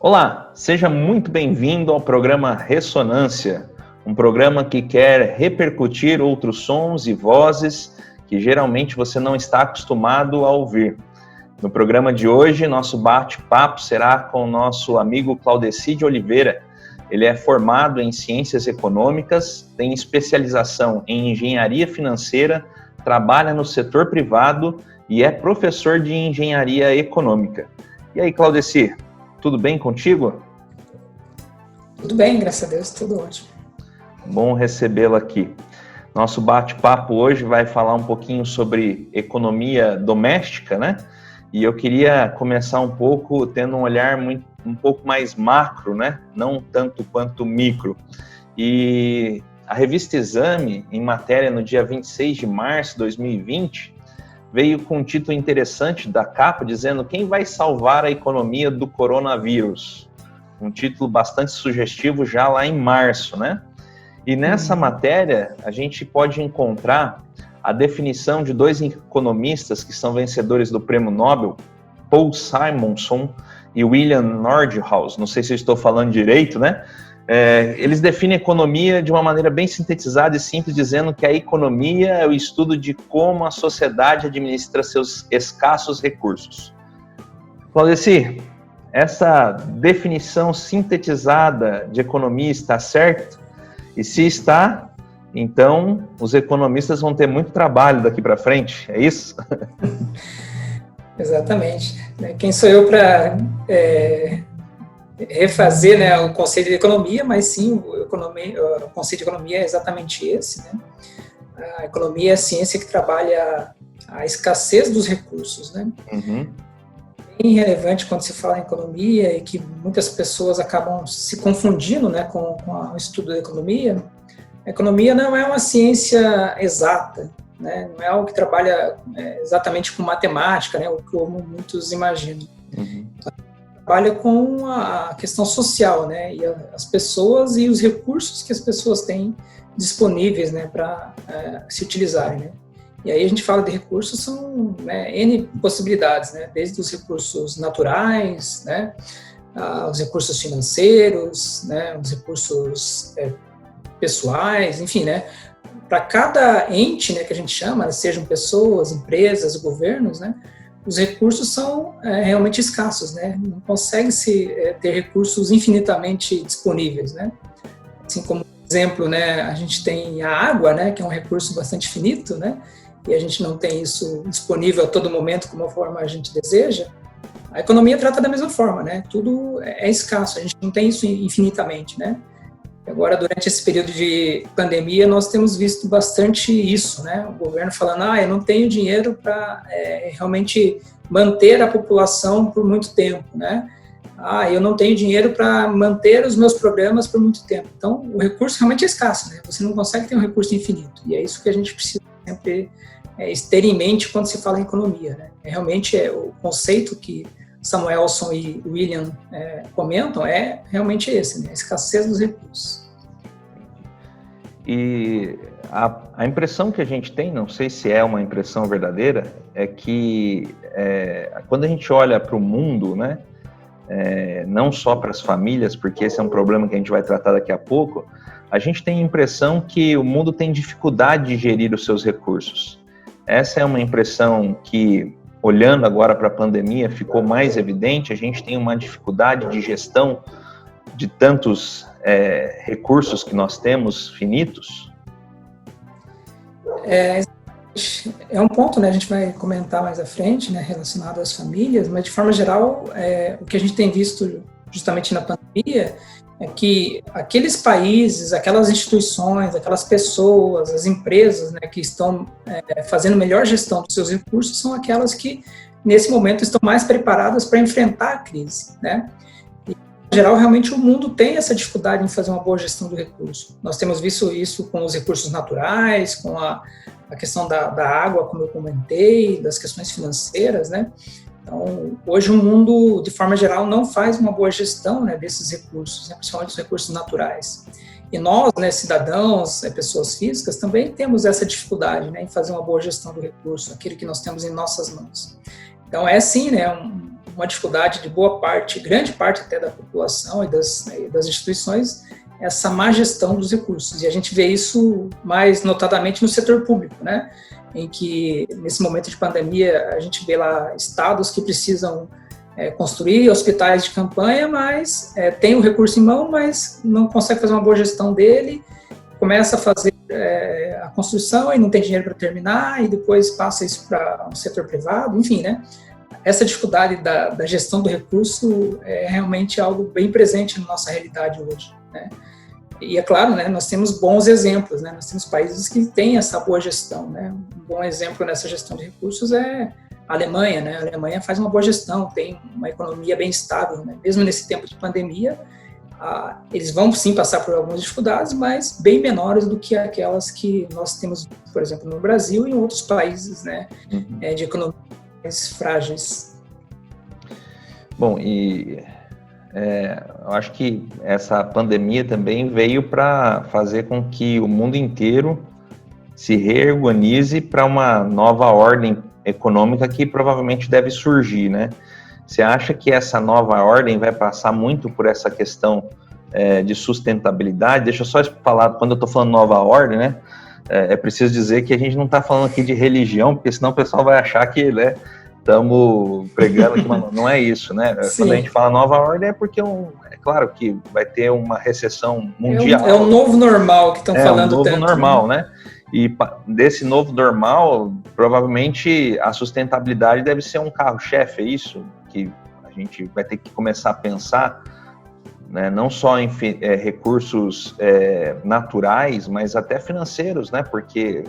Olá, seja muito bem-vindo ao programa Ressonância, um programa que quer repercutir outros sons e vozes que geralmente você não está acostumado a ouvir. No programa de hoje, nosso bate-papo será com o nosso amigo Claudeci de Oliveira. Ele é formado em Ciências Econômicas, tem especialização em Engenharia Financeira, trabalha no setor privado e é professor de Engenharia Econômica. E aí, Claudeci? Tudo bem contigo? Tudo bem, graças a Deus, tudo ótimo. Bom recebê-lo aqui. Nosso bate-papo hoje vai falar um pouquinho sobre economia doméstica, né? E eu queria começar um pouco tendo um olhar um pouco mais macro, né? Não tanto quanto micro. E a revista Exame, em matéria no dia 26 de março de 2020, veio com um título interessante da capa, dizendo quem vai salvar a economia do coronavírus. Um título bastante sugestivo já lá em março, né? E nessa matéria, a gente pode encontrar a definição de dois economistas que são vencedores do Prêmio Nobel, Paul Simonson e William Nordhaus. Não sei se eu estou falando direito, né? Eles definem a economia de uma maneira bem sintetizada e simples, dizendo que a economia é o estudo de como a sociedade administra seus escassos recursos. Claudeci, essa definição sintetizada de economia está certa? E se está, então os economistas vão ter muito trabalho daqui para frente, é isso? Exatamente. Quem sou eu para refazer, né, o conceito de economia, mas sim, o conceito de economia é exatamente esse, né? A economia é a ciência que trabalha a escassez dos recursos, né? Uhum. Bem relevante quando se fala em economia e que muitas pessoas acabam se confundindo, né, com o estudo da economia. A economia não é uma ciência exata, né? Não é algo que trabalha exatamente com matemática, né, como muitos imaginam. Uhum. Trabalha com a questão social, né, e as pessoas e os recursos que as pessoas têm disponíveis, né, para se utilizarem, né. E aí a gente fala de recursos, são, né, N possibilidades, né, desde os recursos naturais, né, os recursos financeiros, né, os recursos pessoais, enfim, né, para cada ente, né, que a gente chama, sejam pessoas, empresas, governos, né, os recursos são realmente escassos, né? Não consegue-se ter recursos infinitamente disponíveis, né? Assim como exemplo, né, a gente tem a água, né, que é um recurso bastante finito, né? E a gente não tem isso disponível a todo momento como a forma a gente deseja. A economia trata da mesma forma, né? Tudo é escasso, a gente não tem isso infinitamente, né? Agora, durante esse período de pandemia, nós temos visto bastante isso, né? O governo falando, eu não tenho dinheiro para realmente manter a população por muito tempo, né? Eu não tenho dinheiro para manter os meus programas por muito tempo. Então, o recurso realmente é escasso, né? Você não consegue ter um recurso infinito. E é isso que a gente precisa sempre ter em mente quando se fala em economia, né? Realmente o conceito que Samuelson e William comentam é realmente esse, né? A escassez dos recursos. E a impressão que a gente tem, não sei se é uma impressão verdadeira, é que quando a gente olha para o mundo, né, não só para as famílias, porque esse é um problema que a gente vai tratar daqui a pouco, a gente tem a impressão que o mundo tem dificuldade de gerir os seus recursos. Essa é uma impressão que, olhando agora para a pandemia, ficou mais evidente. A gente tem uma dificuldade de gestão de tantos recursos que nós temos finitos. É um ponto, né, a gente vai comentar mais à frente, né, relacionado às famílias, mas de forma geral, o que a gente tem visto justamente na pandemia é que aqueles países, aquelas instituições, aquelas pessoas, as empresas, né, que estão fazendo melhor gestão dos seus recursos são aquelas que, nesse momento, estão mais preparadas para enfrentar a crise, né? E, em geral, realmente o mundo tem essa dificuldade em fazer uma boa gestão do recurso. Nós temos visto isso com os recursos naturais, com a questão da água, como eu comentei, das questões financeiras, né? Então, hoje o mundo, de forma geral, não faz uma boa gestão, né, desses recursos, né, principalmente os recursos naturais. E nós, né, cidadãos, pessoas físicas, também temos essa dificuldade, né, em fazer uma boa gestão do recurso, aquilo que nós temos em nossas mãos. Então, sim, né, uma dificuldade de boa parte, grande parte até da população e das instituições, essa má gestão dos recursos. E a gente vê isso mais notadamente no setor público, né? Em que, nesse momento de pandemia, a gente vê lá estados que precisam construir hospitais de campanha, mas tem o recurso em mão, mas não consegue fazer uma boa gestão dele, começa a fazer a construção e não tem dinheiro para terminar, e depois passa isso para um setor privado, enfim, né? Essa dificuldade da gestão do recurso é realmente algo bem presente na nossa realidade hoje, né? E é claro, né, nós temos bons exemplos, né? Nós temos países que têm essa boa gestão, né? Um bom exemplo nessa gestão de recursos é a Alemanha, né? A Alemanha faz uma boa gestão, tem uma economia bem estável, né? Mesmo nesse tempo de pandemia, eles vão sim passar por algumas dificuldades, mas bem menores do que aquelas que nós temos, por exemplo, no Brasil e em outros países, né? De economias mais frágeis. Bom, eu acho que essa pandemia também veio para fazer com que o mundo inteiro se reorganize para uma nova ordem econômica que provavelmente deve surgir, né? Você acha que essa nova ordem vai passar muito por essa questão de sustentabilidade? Deixa eu só falar, quando eu estou falando nova ordem, né? É preciso dizer que a gente não está falando aqui de religião, porque senão o pessoal vai achar que, né, estamos pregando aqui, mas não é isso, né? Sim. Quando a gente fala nova ordem é porque é claro que vai ter uma recessão mundial. É o novo normal que estão falando tanto. É o novo normal, né? E desse novo normal, provavelmente a sustentabilidade deve ser um carro-chefe, é isso que a gente vai ter que começar a pensar, né? Não só em recursos naturais, mas até financeiros, né? Porque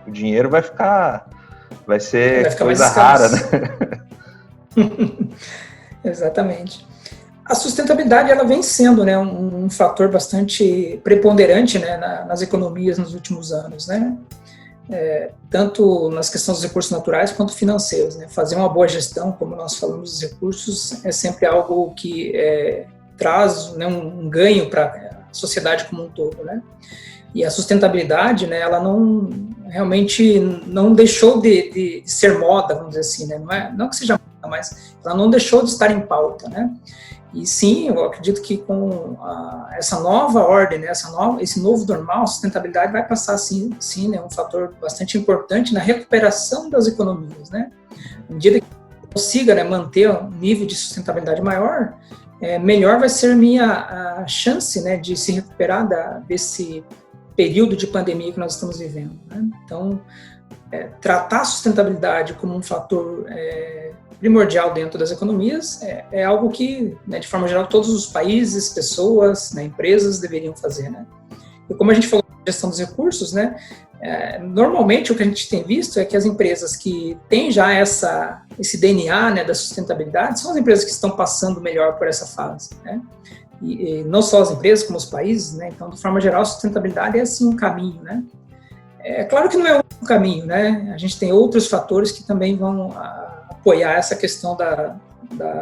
o dinheiro vai ser coisa rara, né? Exatamente. A sustentabilidade ela vem sendo, né, um fator bastante preponderante, né, nas economias nos últimos anos, né? Tanto nas questões dos recursos naturais quanto financeiros, né? Fazer uma boa gestão, como nós falamos dos recursos, é sempre algo que traz, né, um ganho para a sociedade como um todo, né? E a sustentabilidade, né, ela realmente não deixou de ser moda, vamos dizer assim, né? Não que seja moda, mas ela não deixou de estar em pauta, né? E sim, eu acredito que com essa nova ordem, né, esse novo normal, a sustentabilidade vai passar, sim, né, um fator bastante importante na recuperação das economias, né? À medida que eu consiga, né, manter um nível de sustentabilidade maior, melhor vai ser a chance, né, de se recuperar desse período de pandemia que nós estamos vivendo, né? Então, tratar a sustentabilidade como um fator primordial dentro das economias é algo que, né, de forma geral, todos os países, pessoas, né, empresas deveriam fazer, né? E como a gente falou de gestão dos recursos, né, normalmente o que a gente tem visto é que as empresas que têm já esse DNA, né, da sustentabilidade são as empresas que estão passando melhor por essa fase, né? E não só as empresas, como os países, né? Então, de forma geral, a sustentabilidade é, assim, um caminho, né? É claro que não é um caminho, né? A gente tem outros fatores que também vão apoiar essa questão da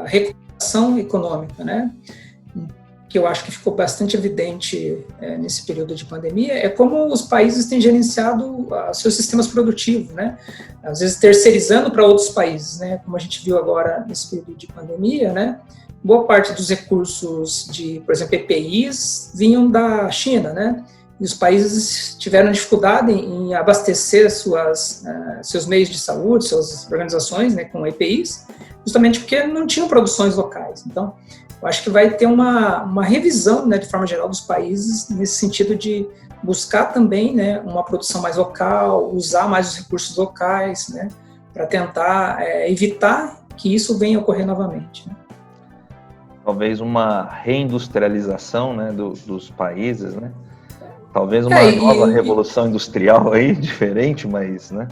recuperação econômica, né? Que eu acho que ficou bastante evidente nesse período de pandemia, é como os países têm gerenciado seus sistemas produtivos, né? Às vezes terceirizando para outros países, né? Como a gente viu agora nesse período de pandemia, né? Boa parte dos recursos de, por exemplo, EPIs vinham da China, né? E os países tiveram dificuldade em abastecer seus meios de saúde, suas organizações, né, com EPIs, justamente porque não tinham produções locais. Então, eu acho que vai ter uma revisão, né, de forma geral, dos países, nesse sentido de buscar também, né, uma produção mais local, usar mais os recursos locais, né, para tentar evitar que isso venha a ocorrer novamente, né? Talvez uma reindustrialização, né, dos países, né? Talvez uma nova revolução industrial aí, diferente, mas, né?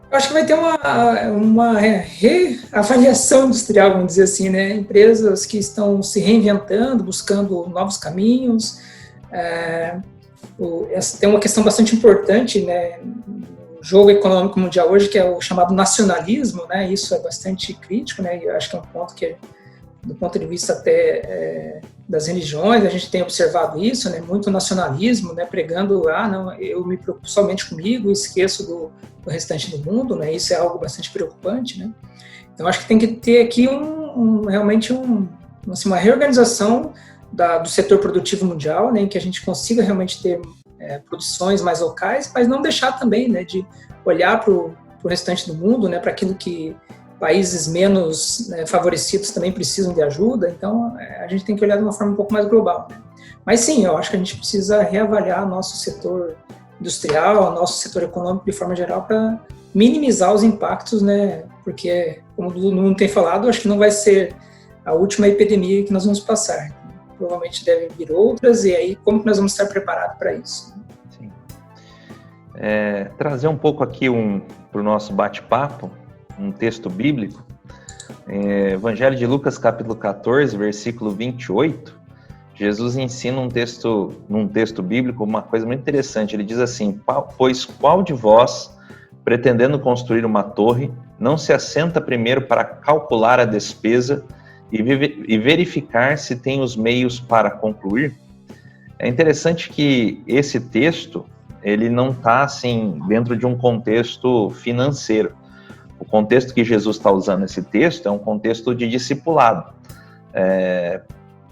Eu acho que vai ter uma reavaliação industrial, vamos dizer assim, né? Empresas que estão se reinventando, buscando novos caminhos. Tem uma questão bastante importante, né, no jogo econômico mundial hoje, que é o chamado nacionalismo, né? Isso é bastante crítico, né? E eu acho que é um ponto que, do ponto de vista até das religiões, a gente tem observado isso, né, muito nacionalismo, né, pregando, não, eu me preocupo somente comigo e esqueço do restante do mundo, né, isso é algo bastante preocupante, né, Então, acho que tem que ter aqui realmente assim, uma reorganização do setor produtivo mundial, né, em que a gente consiga realmente ter produções mais locais, mas não deixar também, né, de olhar para o restante do mundo, né, para aquilo que países menos, né, favorecidos também precisam de ajuda. Então, a gente tem que olhar de uma forma um pouco mais global, né? Mas sim, eu acho que a gente precisa reavaliar nosso setor industrial, nosso setor econômico de forma geral, para minimizar os impactos, né? Porque, como o Nuno tem falado, acho que não vai ser a última epidemia que nós vamos passar. Provavelmente devem vir outras, e aí como que nós vamos estar preparados para isso? Sim. Trazer um pouco aqui para o nosso bate-papo, um texto bíblico, Evangelho de Lucas, capítulo 14, versículo 28, Jesus ensina num texto bíblico uma coisa muito interessante. Ele diz assim: pois qual de vós, pretendendo construir uma torre, não se assenta primeiro para calcular a despesa e verificar se tem os meios para concluir? É interessante que esse texto, ele não está assim dentro de um contexto financeiro. O contexto que Jesus está usando nesse texto é um contexto de discipulado.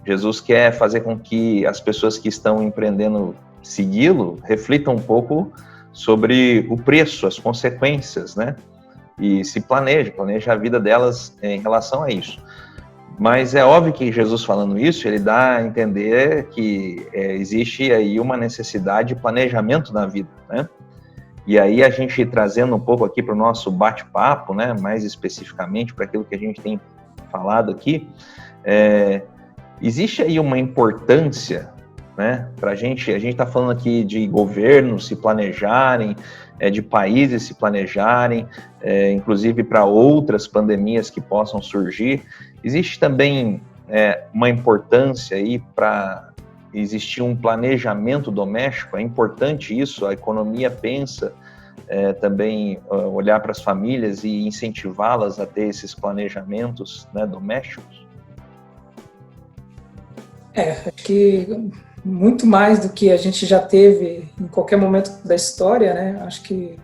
Jesus quer fazer com que as pessoas que estão empreendendo segui-lo reflitam um pouco sobre o preço, as consequências, né? E se planeja a vida delas em relação a isso. Mas é óbvio que Jesus falando isso, ele dá a entender que existe aí uma necessidade de planejamento na vida, né? E aí a gente trazendo um pouco aqui para o nosso bate-papo, né, mais especificamente para aquilo que a gente tem falado aqui, existe aí uma importância, né, para a gente está falando aqui de governos se planejarem, de países se planejarem, inclusive para outras pandemias que possam surgir. Existe também uma importância aí para existir um planejamento doméstico. É importante isso, a economia pensa também olhar para as famílias e incentivá-las a ter esses planejamentos, né, domésticos? Acho que muito mais do que a gente já teve em qualquer momento da história, né? Acho que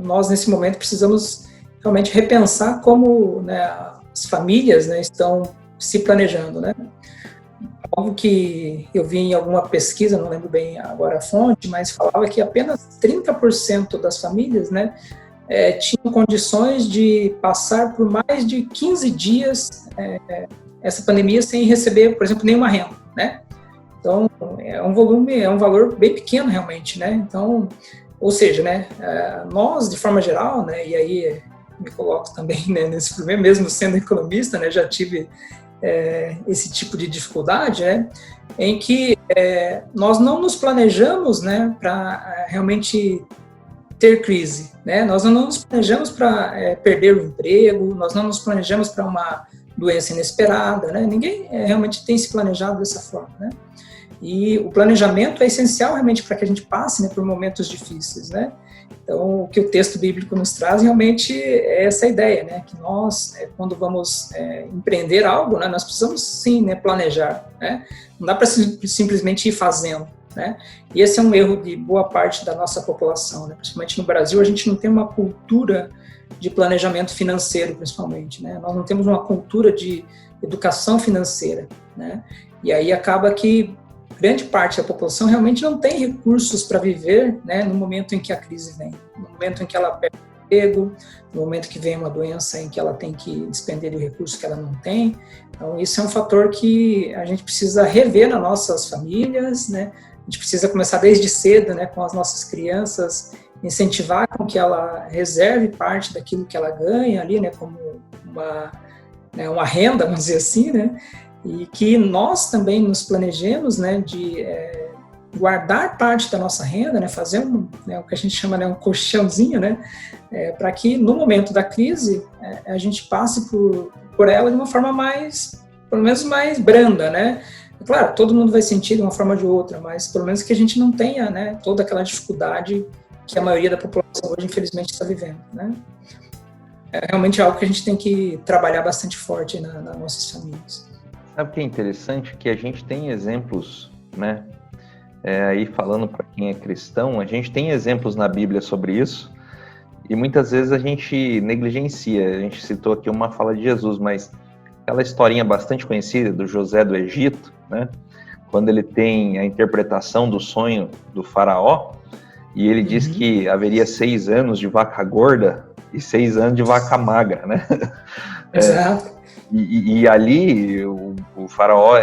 nós, nesse momento, precisamos realmente repensar como, né, as famílias, né, estão se planejando, né? Algo que eu vi em alguma pesquisa, não lembro bem agora a fonte, mas falava que apenas 30% das famílias, né, tinham condições de passar por mais de 15 dias essa pandemia sem receber, por exemplo, nenhuma renda, né? Então, é um valor bem pequeno realmente, né? Então, ou seja, né, nós, de forma geral, né, e aí me coloco também, né, nesse problema, mesmo sendo economista, né, já tive esse tipo de dificuldade, em que nós não nos planejamos, né, para realmente ter crise, né? Nós não nos planejamos para perder o emprego, nós não nos planejamos para uma doença inesperada, né? Ninguém realmente tem se planejado dessa forma, né? E o planejamento é essencial realmente para que a gente passe, né, por momentos difíceis, né? Então, o que o texto bíblico nos traz realmente é essa ideia, né? Que nós, quando vamos empreender algo, né, nós precisamos sim, né, planejar, né? Não dá para simplesmente ir fazendo, né? E esse é um erro de boa parte da nossa população, né? Principalmente no Brasil, a gente não tem uma cultura de planejamento financeiro, principalmente, né? Nós não temos uma cultura de educação financeira, né? E aí acaba que grande parte da população realmente não tem recursos para viver, né, no momento em que a crise vem, no momento em que ela perde o emprego, no momento que vem uma doença em que ela tem que despender de recursos que ela não tem. Então, isso é um fator que a gente precisa rever nas nossas famílias, né? A gente precisa começar desde cedo, né, com as nossas crianças, incentivar com que ela reserve parte daquilo que ela ganha ali, né, como uma renda, vamos dizer assim, né? E que nós também nos planejemos, né, de guardar parte da nossa renda, né, fazer o que a gente chama, né, um colchãozinho, né, para que no momento da crise a gente passe por ela de uma forma mais, pelo menos mais branda, né. Claro, todo mundo vai sentir de uma forma ou de outra, mas pelo menos que a gente não tenha, né, toda aquela dificuldade que a maioria da população hoje, infelizmente, está vivendo, né. É realmente algo que a gente tem que trabalhar bastante forte nas nossas famílias. Sabe o que é interessante? Que a gente tem exemplos, né? Aí falando para quem é cristão, a gente tem exemplos na Bíblia sobre isso. e muitas vezes a gente negligencia. A gente citou aqui uma fala de Jesus, mas aquela historinha bastante conhecida do José do Egito, né? Quando ele tem a interpretação do sonho do faraó, e ele diz que haveria 6 anos de vaca gorda e 6 anos de vaca magra, né? Exato. E ali o faraó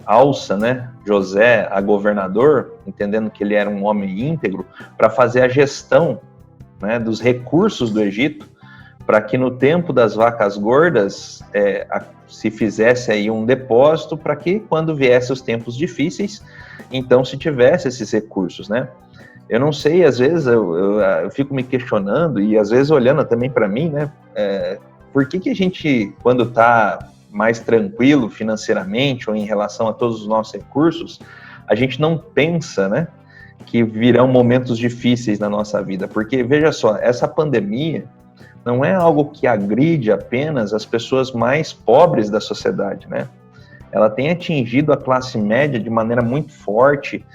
alça, né, José a governador, entendendo que ele era um homem íntegro, para fazer a gestão, né, dos recursos do Egito, para que no tempo das vacas gordas se fizesse aí um depósito para que quando viesse os tempos difíceis, então se tivesse esses recursos, né? Eu não sei, às vezes eu fico me questionando e às vezes olhando também para mim, né? Por que a gente, quando está mais tranquilo financeiramente ou em relação a todos os nossos recursos, a gente não pensa, né, que virão momentos difíceis na nossa vida? Porque, veja só, essa pandemia não é algo que agride apenas as pessoas mais pobres da sociedade, né? Ela tem atingido a classe média de maneira muito forte,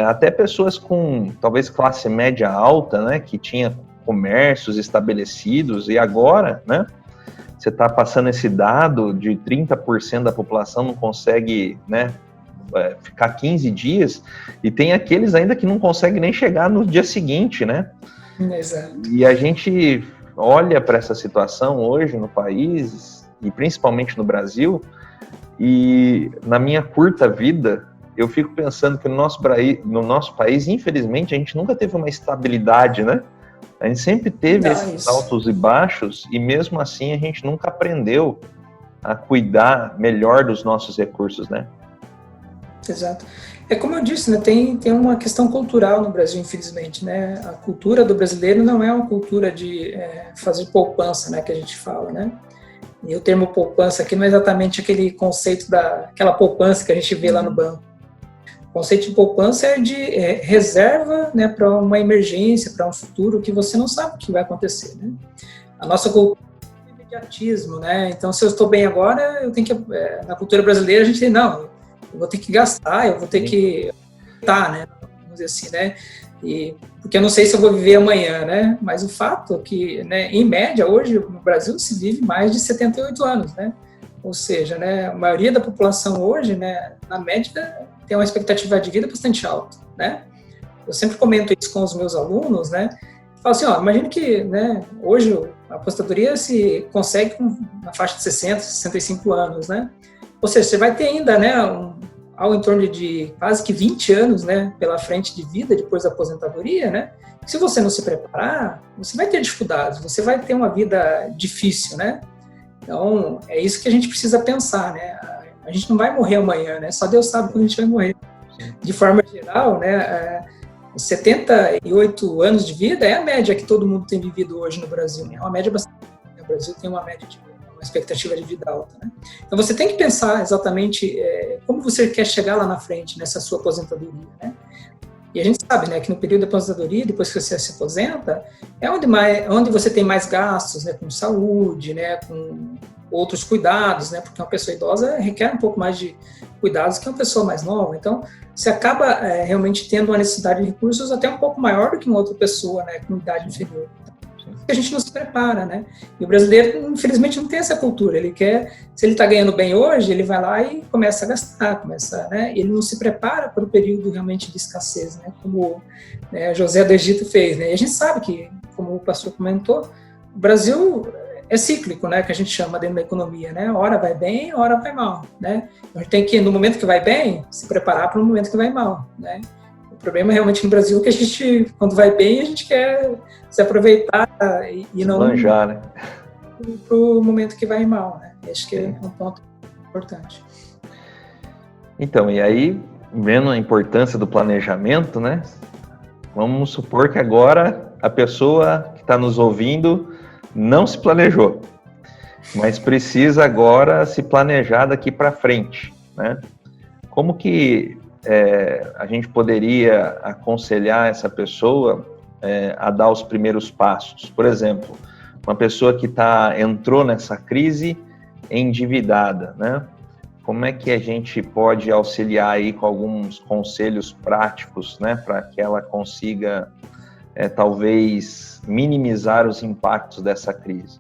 até pessoas com, talvez, classe média alta, né, que tinha comércios estabelecidos e agora, né, você está passando esse dado de 30% da população não consegue, né, ficar 15 dias, e tem aqueles ainda que não conseguem nem chegar no dia seguinte, né? Exato. E a gente olha para essa situação hoje no país, e principalmente no Brasil, e na minha curta vida, eu fico pensando que no nosso país, infelizmente, a gente nunca teve uma estabilidade, né? A gente sempre teve esses altos e baixos, e mesmo assim a gente nunca aprendeu a cuidar melhor dos nossos recursos, né? Exato. É como eu disse, né, tem uma questão cultural no Brasil, infelizmente, né? A cultura do brasileiro não é uma cultura de fazer poupança, né, que a gente fala, né? E o termo poupança aqui não é exatamente aquele conceito daquela poupança que a gente vê lá no banco. O conceito de poupança é de reserva, né, para uma emergência, para um futuro que você não sabe o que vai acontecer, né? A nossa cultura é imediatismo, né? Então, se eu estou bem agora, eu tenho que... na cultura brasileira, a gente não, eu vou ter que gastar, eu vou ter que... né? Vamos dizer assim, né? Porque eu não sei se eu vou viver amanhã, né? Mas o fato é que, né, em média, hoje, no Brasil, se vive mais de 78 anos, né? Ou seja, né, a maioria da população hoje, né, na média, tem uma expectativa de vida bastante alta, né? Eu sempre comento isso com os meus alunos, né? Falo assim, imagina que, né, hoje a aposentadoria se consegue na faixa de 60, 65 anos, né? Ou seja, você vai ter ainda, né, ao em torno de quase que 20 anos, né, pela frente de vida depois da aposentadoria, né? Se você não se preparar, você vai ter dificuldades, você vai ter uma vida difícil, né? Então, é isso que a gente precisa pensar, né? A gente não vai morrer amanhã, né? Só Deus sabe quando a gente vai morrer. De forma geral, né, 78 anos de vida é a média que todo mundo tem vivido hoje no Brasil, né? É uma média bastante... O Brasil tem uma média uma expectativa de vida alta, né? Então, você tem que pensar exatamente como você quer chegar lá na frente, nessa sua aposentadoria, né? E a gente sabe, né, que no período da aposentadoria, depois que você se aposenta, é onde você tem mais gastos, né, com saúde, né, com outros cuidados, né, porque uma pessoa idosa requer um pouco mais de cuidados que uma pessoa mais nova. Então, você acaba realmente tendo uma necessidade de recursos até um pouco maior do que uma outra pessoa, né, com idade inferior. A gente não se prepara, né? E o brasileiro, infelizmente, não tem essa cultura. Ele quer, se ele está ganhando bem hoje, ele vai lá e começa a gastar, né? Ele não se prepara para o período realmente de escassez, né? Como José do Egito fez, né? E a gente sabe que, como o pastor comentou, o Brasil é cíclico, né? Que a gente chama dentro da economia, né? Hora vai bem, hora vai mal, né? A gente tem que, no momento que vai bem, se preparar para o momento que vai mal, né? O problema realmente no Brasil é que a gente, quando vai bem, a gente quer se aproveitar e não manjar, né? Para o momento que vai mal, né? Acho que é um ponto importante. Então, e aí, vendo a importância do planejamento, né? Vamos supor que agora a pessoa que está nos ouvindo não se planejou, mas precisa agora se planejar daqui para frente, né? Como que a gente poderia aconselhar essa pessoa a dar os primeiros passos? Por exemplo, uma pessoa que entrou nessa crise endividada, né? Como é que a gente pode auxiliar aí com alguns conselhos práticos, né, para que ela consiga talvez minimizar os impactos dessa crise?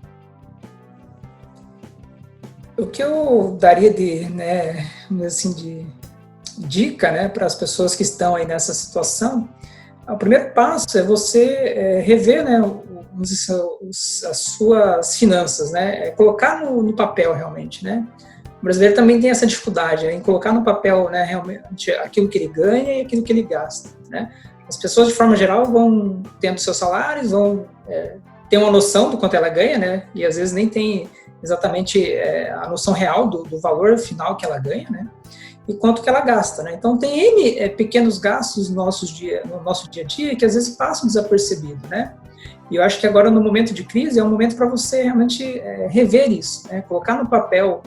O que eu daria de dica, né, para as pessoas que estão aí nessa situação, o primeiro passo é você rever, né, as suas finanças, né, colocar no papel realmente, né. O brasileiro também tem essa dificuldade, né, em colocar no papel, né, realmente aquilo que ele ganha e aquilo que ele gasta, né. As pessoas, de forma geral, vão tendo seus salários, vão ter uma noção do quanto ela ganha, né, e às vezes nem tem exatamente a noção real do valor final que ela ganha, né, e quanto que ela gasta, né. Então, tem N pequenos gastos no nosso dia a dia que às vezes passam desapercebidos, né. E eu acho que agora, no momento de crise, é um momento para você realmente rever isso, né, colocar no papel,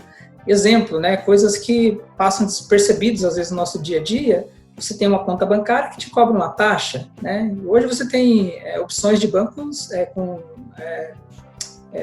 exemplo, né, coisas que passam despercebidos às vezes no nosso dia a dia. Você tem uma conta bancária que te cobra uma taxa, né? E hoje você tem opções de bancos com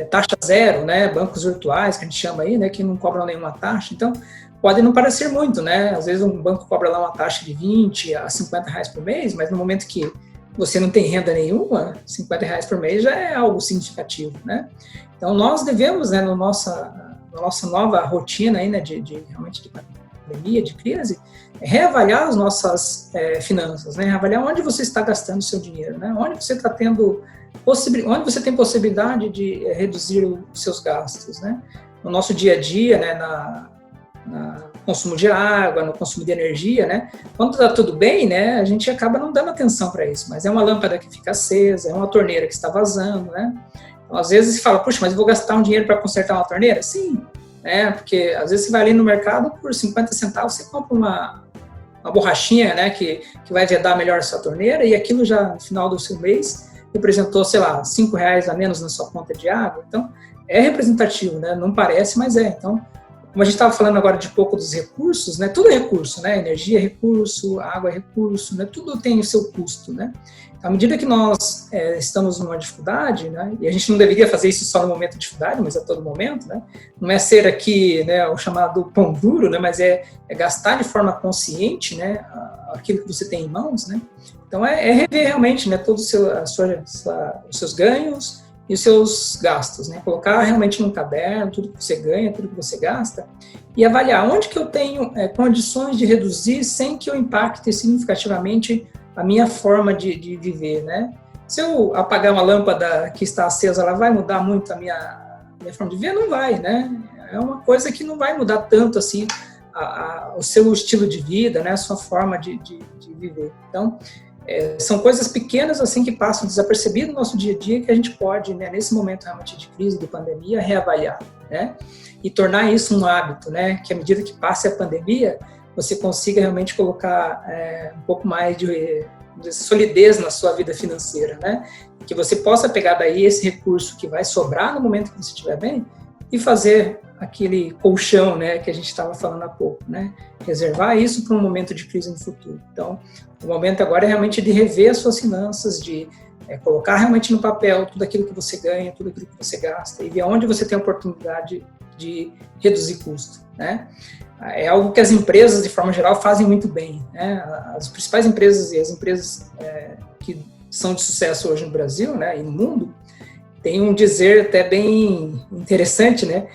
taxa zero, né? Bancos virtuais, que a gente chama aí, né? Que não cobram nenhuma taxa. Então, pode não parecer muito, né? Às vezes um banco cobra lá uma taxa de 20 a 50 reais por mês, mas no momento que você não tem renda nenhuma, 50 reais por mês já é algo significativo, né? Então, nós devemos, né, na nossa nova rotina aí, né, realmente de pandemia, de crise, reavaliar as nossas finanças, né? Reavaliar onde você está gastando o seu dinheiro, né? Onde você está tendo onde você tem possibilidade de reduzir os seus gastos, né? No nosso dia a dia, né? No consumo de água, no consumo de energia, né? Quando está tudo bem, né? A gente acaba não dando atenção para isso, mas é uma lâmpada que fica acesa, é uma torneira que está vazando, né? Então, às vezes se fala, puxa, mas eu vou gastar um dinheiro para consertar uma torneira? Sim, né? Porque às vezes você vai ali no mercado, por 50 centavos você compra uma borrachinha, né, que vai vedar melhor a sua torneira, e aquilo já no final do seu mês representou, sei lá, 5 reais a menos na sua conta de água. Então, é representativo, né? Não parece, mas é. Então, como a gente estava falando agora de pouco dos recursos, né? Tudo é recurso, né? Energia é recurso, água é recurso, né? Tudo tem o seu custo, né? À medida que nós estamos numa dificuldade, né, e a gente não deveria fazer isso só no momento de dificuldade, mas a todo momento, né, não é ser aqui, né, o chamado pão duro, né, mas é gastar de forma consciente, né, aquilo que você tem em mãos, né. Então é rever realmente, né, todos os seus ganhos e os seus gastos, né, colocar realmente num caderno tudo que você ganha, tudo que você gasta, e avaliar onde que eu tenho condições de reduzir sem que eu impacte significativamente a minha forma de viver, né? Se eu apagar uma lâmpada que está acesa, ela vai mudar muito a minha forma de viver? Não vai, né? É uma coisa que não vai mudar tanto assim o seu estilo de vida, né? A sua forma de viver. Então, são coisas pequenas assim que passam desapercebidas no nosso dia a dia que a gente pode, né, nesse momento realmente de crise, de pandemia, reavaliar, né? E tornar isso um hábito, né? Que à medida que passe a pandemia, você consiga realmente colocar um pouco mais de solidez na sua vida financeira, né? Que você possa pegar daí esse recurso que vai sobrar no momento que você estiver bem e fazer aquele colchão, né, que a gente estava falando há pouco, né? Reservar isso para um momento de crise no futuro. Então, o momento agora é realmente de rever as suas finanças, de colocar realmente no papel tudo aquilo que você ganha, tudo aquilo que você gasta e ver onde você tem a oportunidade de reduzir custo, né? É algo que as empresas, de forma geral, fazem muito bem, né? As principais empresas e as empresas que são de sucesso hoje no Brasil, né, e no mundo, tem um dizer até bem interessante, né,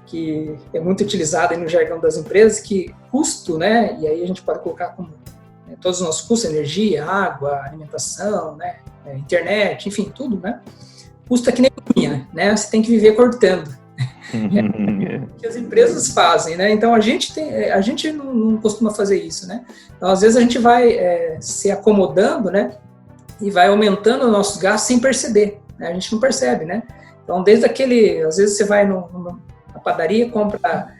que é muito utilizado aí no jargão das empresas, que custo, né, e aí a gente pode colocar como todos os nossos custos, energia, água, alimentação, né, internet, enfim, tudo, né, custo é que nem unha, né, você tem que viver cortando. Que as empresas fazem, né? Então a gente não costuma fazer isso, né? Então às vezes a gente vai se acomodando, né? E vai aumentando os nossos gastos sem perceber, né? A gente não percebe, né? Então às vezes você vai na padaria, compra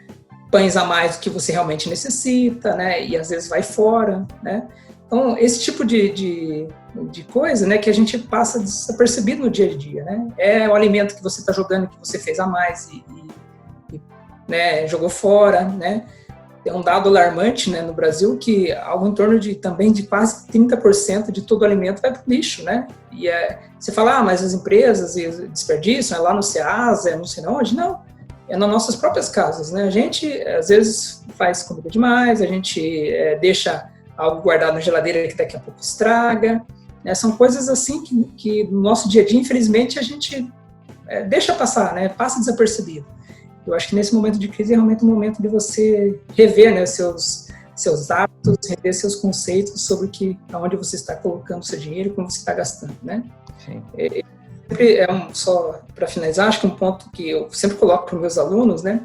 pães a mais do que você realmente necessita, né? E às vezes vai fora, né? Então esse tipo de coisa, né, que a gente passa desapercebido no dia a dia, né? É o alimento que você está jogando, que você fez a mais e né, jogou fora, né? Tem um dado alarmante, né, no Brasil, que algo em torno de quase 30% de todo o alimento vai para o lixo, né? E você fala, mas as empresas desperdiçam, é lá no Ceasa, não sei onde. Não, é nas nossas próprias casas, né? A gente, às vezes, faz comida demais, a gente deixa algo guardado na geladeira que daqui a pouco estraga, né? São coisas assim que no nosso dia a dia, infelizmente, a gente deixa passar, né? Passa desapercebido. Eu acho que nesse momento de crise é realmente um momento de você rever, né, seus hábitos, rever seus conceitos sobre aonde você está colocando o seu dinheiro e como você está gastando, né? Sim. Só para finalizar, acho que um ponto que eu sempre coloco para os meus alunos, né?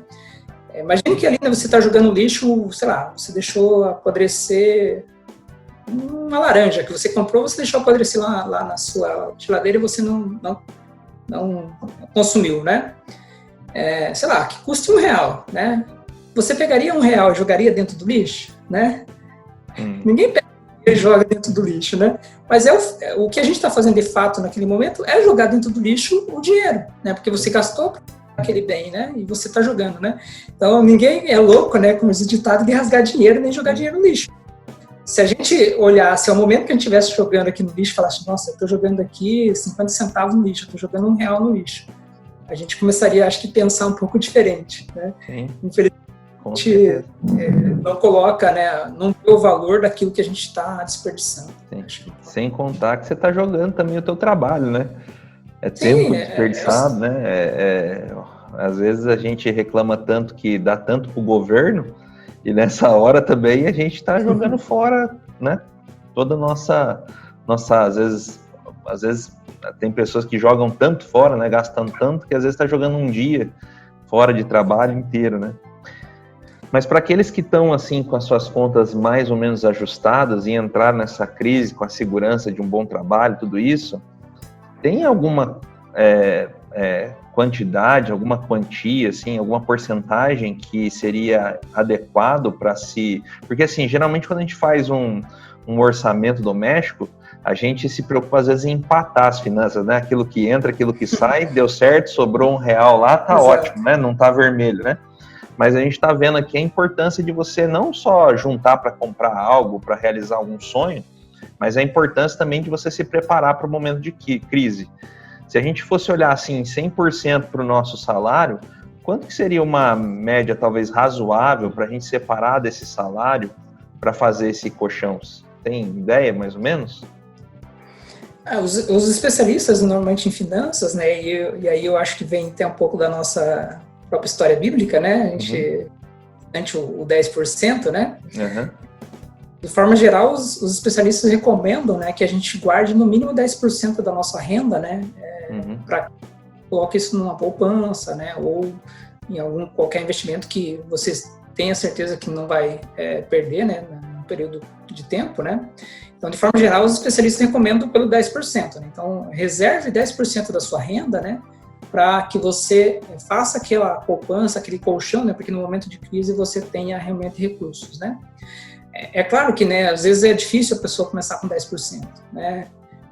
Imagine que ali, né, você está jogando lixo, sei lá, você deixou apodrecer uma laranja que você comprou, você deixou apodrecer lá na sua geladeira e você não consumiu, né? Sei lá, que custa R$1, né? Você pegaria R$1 e jogaria dentro do lixo, né? Ninguém pega e joga dentro do lixo, né? Mas o que a gente está fazendo de fato naquele momento é jogar dentro do lixo o dinheiro, né? Porque você gastou aquele bem, né? E você está jogando, né? Então, ninguém é louco, né? Como diz o ditado, de rasgar dinheiro nem jogar dinheiro no lixo. Se a gente olhasse ao momento que a gente estivesse jogando aqui no lixo e falasse, nossa, eu estou jogando aqui 50 centavos no lixo, eu estou jogando R$1 no lixo, a gente começaria, acho que, pensar um pouco diferente, né? Sim. Infelizmente, não coloca, né, não vê o valor daquilo que a gente está desperdiçando. Sem contar que você está jogando também o teu trabalho, né? É tempo desperdiçado, né? Às vezes a gente reclama tanto que dá tanto para o governo e nessa hora também a gente está jogando fora, né? Toda nossa às vezes tem pessoas que jogam tanto fora, né? Gastando tanto que às vezes está jogando um dia fora de trabalho inteiro, né? Mas para aqueles que estão assim com as suas contas mais ou menos ajustadas e entrar nessa crise com a segurança de um bom trabalho, tudo isso, tem alguma quantidade, alguma quantia, assim, alguma porcentagem que seria adequado para se... Porque, assim, geralmente quando a gente faz um orçamento doméstico, a gente se preocupa, às vezes, em empatar as finanças, né? Aquilo que entra, aquilo que sai, deu certo, sobrou R$1 lá, tá ótimo, né? Não tá vermelho, né? Mas a gente está vendo aqui a importância de você não só juntar para comprar algo, para realizar algum sonho, mas a importância também de você se preparar para o momento de crise. Se a gente fosse olhar assim 100% para o nosso salário, quanto que seria uma média talvez razoável para a gente separar desse salário para fazer esse colchão? Tem ideia mais ou menos? Os especialistas normalmente em finanças, né, e aí eu acho que vem até um pouco da nossa própria história bíblica, né, a gente o 10%, né, de forma geral os especialistas recomendam, né, que a gente guarde no mínimo 10% da nossa renda, né, para colocar isso numa poupança, né, ou em qualquer investimento que você tenha certeza que não vai perder, né, num período de tempo, né. Então, de forma geral, os especialistas recomendam pelo 10%. Né? Então, reserve 10% da sua renda, né, para que você faça aquela poupança, aquele colchão, né, porque no momento de crise você tenha realmente recursos. Né? É claro que, né, às vezes é difícil a pessoa começar com 10%, né,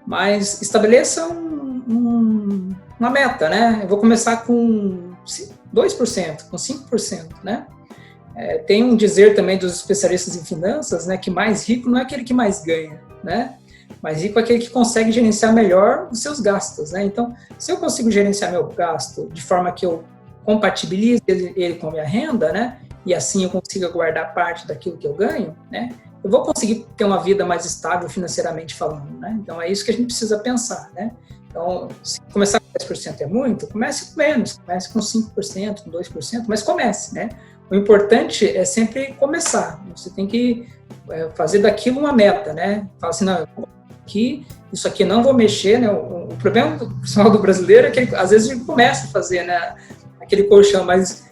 mas estabeleça uma meta. Né? Eu vou começar com 2%, com 5%, né? Tem um dizer também dos especialistas em finanças, né, que mais rico não é aquele que mais ganha, né? Mais rico é aquele que consegue gerenciar melhor os seus gastos, né? Então, se eu consigo gerenciar meu gasto de forma que eu compatibilize ele com a minha renda, né? E assim eu consiga guardar parte daquilo que eu ganho, né? Eu vou conseguir ter uma vida mais estável financeiramente falando, né? Então, é isso que a gente precisa pensar, né? Então, se começar com 10% é muito, comece com menos, comece com 5%, com 2%, mas comece, né? O importante é sempre começar. Você tem que fazer daquilo uma meta, né? Fala assim, não, isso aqui não vou mexer, né? O problema do brasileiro é que ele, às vezes ele começa a fazer, né, aquele colchão, mas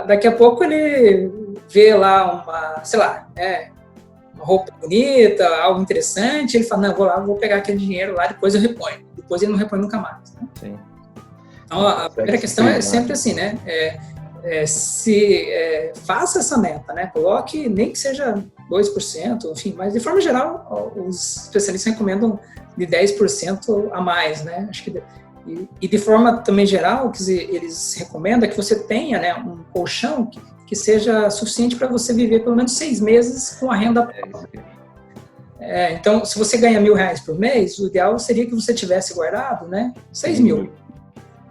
daqui a pouco ele vê lá uma roupa bonita, algo interessante, ele fala, não, vou pegar aquele dinheiro lá, depois eu reponho. Depois ele não repõe nunca mais. Né? Sim. Então, a primeira questão é sempre assim, né? Faça essa meta, né? Coloque, nem que seja 2%, enfim, mas de forma geral, os especialistas recomendam de 10% a mais, né? Acho que, e de forma também geral, o que eles recomendam é que você tenha, né, um colchão que seja suficiente para você viver pelo menos 6 meses com a renda própria. Então, se você ganha R$1.000 por mês, o ideal seria que você tivesse guardado, né, 6 mil.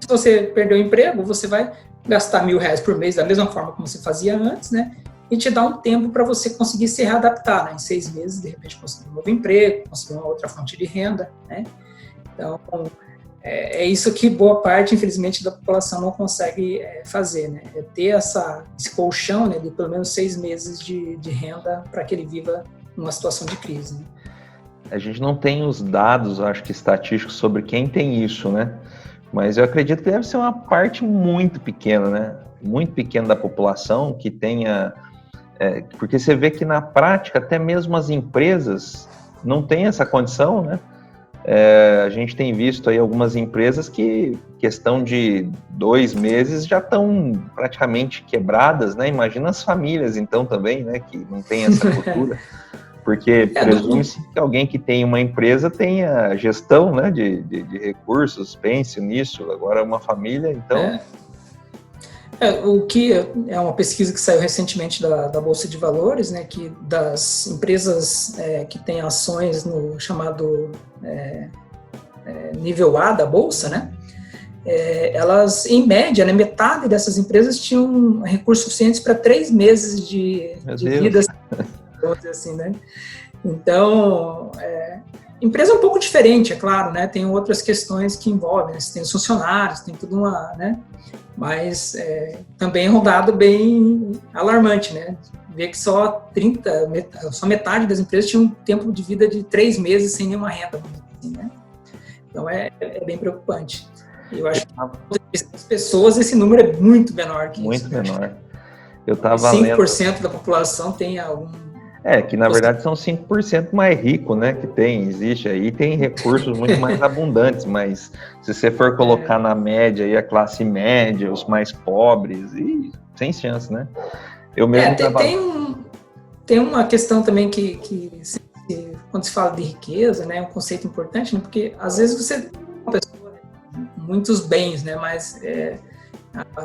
Se você perder o emprego, você vai gastar R$1.000 por mês da mesma forma como você fazia antes, né? e te dá um tempo para você conseguir se readaptar, né? Em 6 meses, de repente, conseguir um novo emprego, conseguir uma outra fonte de renda, né? Então, é isso que boa parte, infelizmente, da população não consegue fazer, né? É ter esse colchão, né, de pelo menos 6 meses de renda para que ele viva numa situação de crise, né? A gente não tem os dados, acho que estatísticos, sobre quem tem isso, né? Mas eu acredito que deve ser uma parte muito pequena, né? Muito pequena da população que tenha... porque você vê que na prática, até mesmo as empresas não têm essa condição, né? A gente tem visto aí algumas empresas que, questão de 2 meses, já estão praticamente quebradas, né? Imagina as famílias, então, também, né? Que não tem essa cultura. Porque presume-se que alguém que tem uma empresa tenha gestão, né, de recursos, pense nisso. Agora, uma família, então... O que é uma pesquisa que saiu recentemente da Bolsa de Valores, né, que das empresas que têm ações no chamado nível A da Bolsa, né, elas, em média, né, metade dessas empresas tinham recursos suficientes para 3 meses de vida, vamos dizer assim, né? Então, empresa é um pouco diferente, é claro, né? Tem outras questões que envolvem, né? Tem os funcionários, tem tudo uma, né? Mas também é um dado bem alarmante, né? Ver que só metade das empresas tinham um tempo de vida de 3 meses sem nenhuma renda, assim, né? Então é bem preocupante. Eu acho que as pessoas, esse número é muito menor que muito isso. Muito menor. Eu estava 5% da população tem algum... que na verdade são 5% mais ricos, né, que existe aí, tem recursos muito mais abundantes, mas se você for colocar na média aí a classe média, os mais pobres, sem chance, né? Eu mesmo tem uma questão também que quando se fala de riqueza, né, é um conceito importante, né, porque às vezes você é uma pessoa com muitos bens, né, mas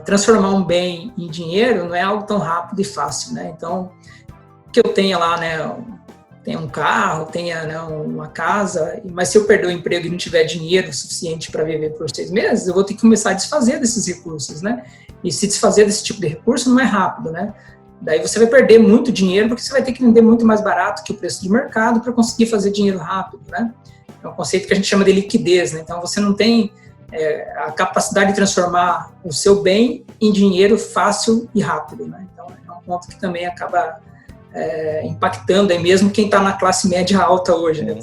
transformar um bem em dinheiro não é algo tão rápido e fácil, né? Então, que eu tenha lá, né, tenha um carro, tenha, né, uma casa, mas se eu perder o emprego e não tiver dinheiro suficiente para viver por 6 meses, eu vou ter que começar a desfazer desses recursos, né? E se desfazer desse tipo de recurso não é rápido, né? Daí você vai perder muito dinheiro porque você vai ter que vender muito mais barato que o preço de mercado para conseguir fazer dinheiro rápido, né? É um conceito que a gente chama de liquidez, né? Então você não tem a capacidade de transformar o seu bem em dinheiro fácil e rápido, né? Então é um ponto que também acaba impactando aí mesmo quem está na classe média alta hoje, né?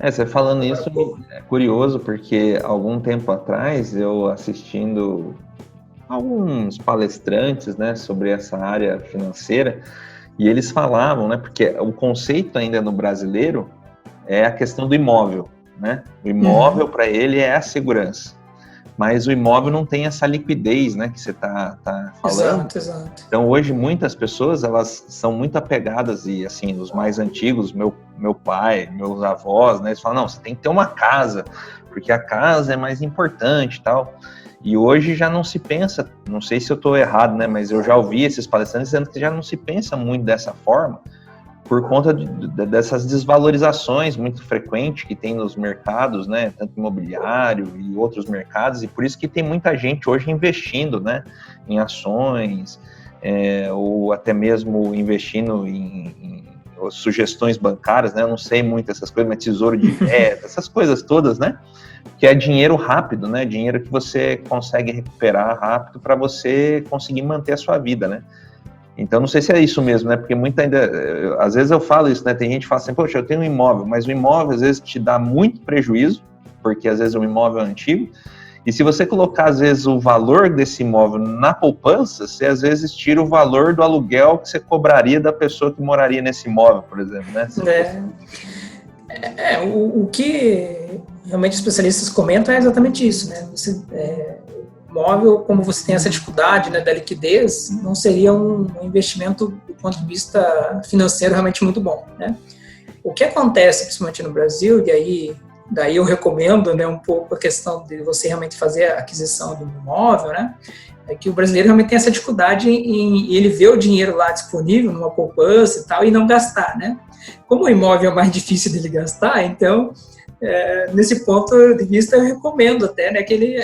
Você falando isso é curioso, porque algum tempo atrás eu assistindo alguns palestrantes, né, sobre essa área financeira, e eles falavam, né, porque o conceito ainda no brasileiro é a questão do imóvel, né? O imóvel para ele é a segurança, mas o imóvel não tem essa liquidez, né, que você tá falando. Exato. Então hoje muitas pessoas, elas são muito apegadas, e assim, os mais antigos, meu pai, meus avós, né, eles falam, não, você tem que ter uma casa, porque a casa é mais importante e tal. E hoje já não se pensa, não sei se eu estou errado, né, mas eu já ouvi esses palestrantes dizendo que já não se pensa muito dessa forma, por conta dessas desvalorizações muito frequentes que tem nos mercados, né, tanto imobiliário e outros mercados, e por isso que tem muita gente hoje investindo, né, em ações, ou até mesmo investindo em sugestões bancárias, né, eu não sei muito essas coisas, mas tesouro direto, essas coisas todas, né, que é dinheiro rápido, né, dinheiro que você consegue recuperar rápido para você conseguir manter a sua vida, né. Então, não sei se é isso mesmo, né? Porque às vezes eu falo isso, né? Tem gente que fala assim, poxa, eu tenho um imóvel, mas o imóvel às vezes te dá muito prejuízo, porque às vezes o imóvel é antigo, e se você colocar às vezes o valor desse imóvel na poupança, você às vezes tira o valor do aluguel que você cobraria da pessoa que moraria nesse imóvel, por exemplo, né? O que realmente os especialistas comentam é exatamente isso, né? Imóvel, como você tem essa dificuldade, né, da liquidez, não seria um investimento do ponto de vista financeiro realmente muito bom, né? O que acontece, principalmente no Brasil, e daí eu recomendo, né, um pouco a questão de você realmente fazer a aquisição do imóvel, né? É que o brasileiro realmente tem essa dificuldade em ele ver o dinheiro lá disponível numa poupança e tal e não gastar, né? Como o imóvel é mais difícil dele gastar, então nesse ponto de vista, eu recomendo até, né, que ele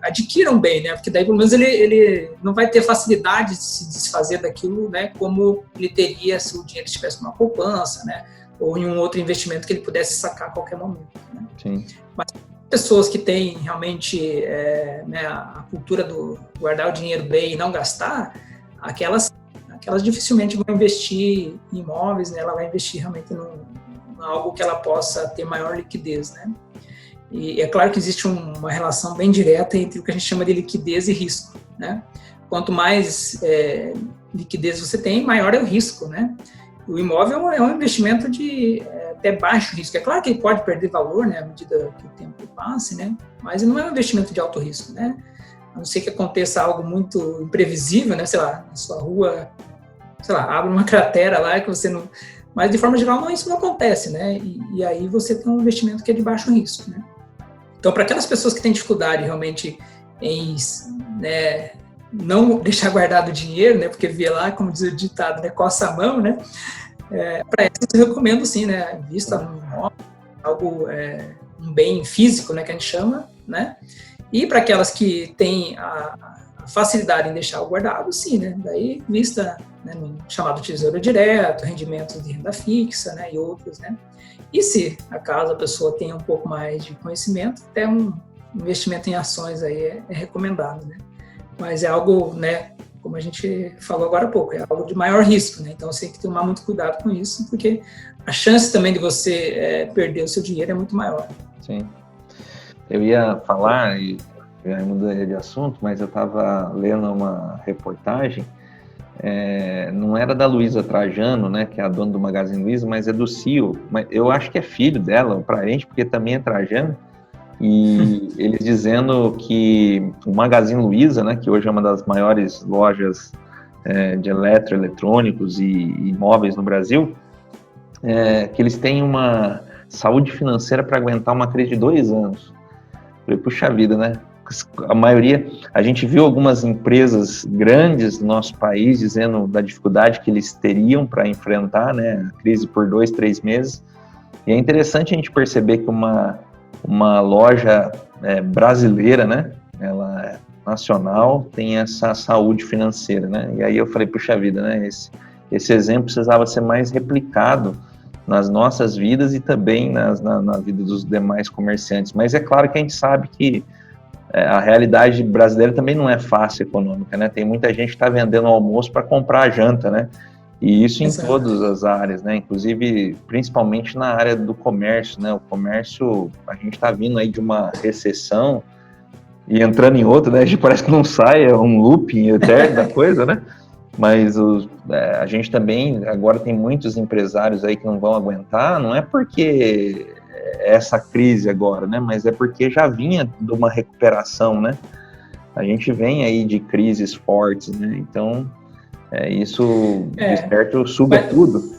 adquira um bem, né, porque daí pelo menos ele não vai ter facilidade de se desfazer daquilo, né, como ele teria se o dinheiro estivesse numa poupança, né, ou em um outro investimento que ele pudesse sacar a qualquer momento. Né? Sim. Mas pessoas que têm realmente né, a cultura do guardar o dinheiro bem e não gastar, aquelas dificilmente vão investir em imóveis, né, ela vai investir realmente em algo que ela possa ter maior liquidez, né? E é claro que existe uma relação bem direta entre o que a gente chama de liquidez e risco, né? Quanto mais liquidez você tem, maior é o risco, né? O imóvel é um investimento de até baixo risco. É claro que ele pode perder valor, né, à medida que o tempo passe, né? Mas não é um investimento de alto risco, né? A não ser que aconteça algo muito imprevisível, né? Sei lá, na sua rua, sei lá, abre uma cratera lá que você não... Mas, de forma geral, isso não acontece, né? E aí você tem um investimento que é de baixo risco, né? Então, para aquelas pessoas que têm dificuldade realmente em né, não deixar guardado o dinheiro, né? Porque vê lá, como diz o ditado, né? Coça a mão, né? Para essas eu recomendo, sim, né? Invista num imóvel, algo, um bem físico, né? Que a gente chama, né? E para aquelas que têm a facilidade em deixar o guardado, sim, né? Daí, vista, né, no chamado tesouro direto, rendimentos de renda fixa, né, e outros, né? E se, acaso, a pessoa tenha um pouco mais de conhecimento, até um investimento em ações aí é recomendado, né? Mas é algo, né, como a gente falou agora há pouco, é algo de maior risco, né? Então, você tem que tomar muito cuidado com isso, porque a chance também de você perder o seu dinheiro é muito maior. Sim. Eu ia falar, e já mudei de assunto, mas eu estava lendo uma reportagem, não era da Luísa Trajano, né, que é a dona do Magazine Luiza, mas é do CEO, mas eu acho que é filho dela, parente, porque também é Trajano, e eles dizendo que o Magazine Luiza, né, que hoje é uma das maiores lojas de eletroeletrônicos e imóveis no Brasil, que eles têm uma saúde financeira para aguentar uma crise de 2 anos. Falei, puxa vida, né? A maioria, a gente viu algumas empresas grandes do nosso país dizendo da dificuldade que eles teriam para enfrentar, né, a crise por 2, 3 meses. E é interessante a gente perceber que uma loja brasileira, né, ela é nacional, tem essa saúde financeira, né? E aí eu falei, puxa vida, né? Esse exemplo precisava ser mais replicado nas nossas vidas e também na vida dos demais comerciantes. Mas é claro que a gente sabe que a realidade brasileira também não é fácil econômica, né? Tem muita gente que está vendendo almoço para comprar a janta, né? E isso em todas as áreas, né? Inclusive, principalmente na área do comércio, né? O comércio, a gente está vindo aí de uma recessão e entrando em outra, né? A gente parece que não sai, é um looping eterno da coisa, né? Mas a gente também, agora tem muitos empresários aí que não vão aguentar, não é porque essa crise agora, né? Mas é porque já vinha de uma recuperação, né? A gente vem aí de crises fortes, né? Então, isso, de certo, suga tudo.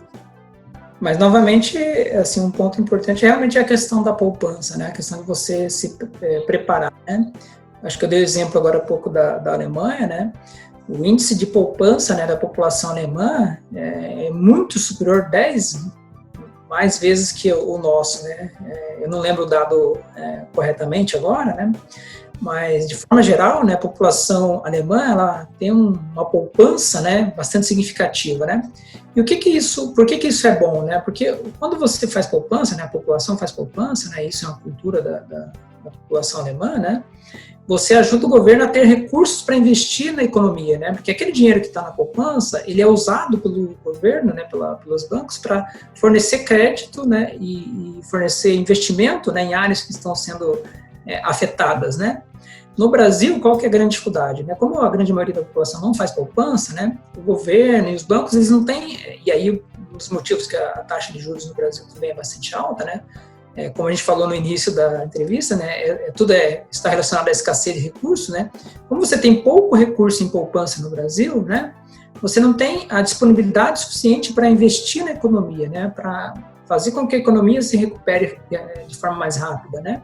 Mas, novamente, assim, um ponto importante é realmente a questão da poupança, né? A questão de você se preparar, né? Acho que eu dei o exemplo agora há pouco da Alemanha, né? O índice de poupança, né, da população alemã é muito superior, 10 mais vezes que o nosso, né? Eu não lembro o dado corretamente agora, né? Mas, de forma geral, né, a população alemã ela tem uma poupança, né, bastante significativa, né? E por que isso é bom, né? Porque quando você faz poupança, né, a população faz poupança, né? Isso é uma cultura da população alemã, né? Você ajuda o governo a ter recursos para investir na economia, né? Porque aquele dinheiro que está na poupança, ele é usado pelo governo, né, pelos bancos, para fornecer crédito, né, e fornecer investimento, né, em áreas que estão sendo afetadas, né? No Brasil, qual que é a grande dificuldade, né? Como a grande maioria da população não faz poupança, né? O governo e os bancos, eles não têm, e aí um dos motivos que a taxa de juros no Brasil também é bastante alta, né? Como a gente falou no início da entrevista, né, tudo está relacionado à escassez de recursos, né? Como você tem pouco recurso em poupança no Brasil, né, você não tem a disponibilidade suficiente para investir na economia, né, para fazer com que a economia se recupere de forma mais rápida, né?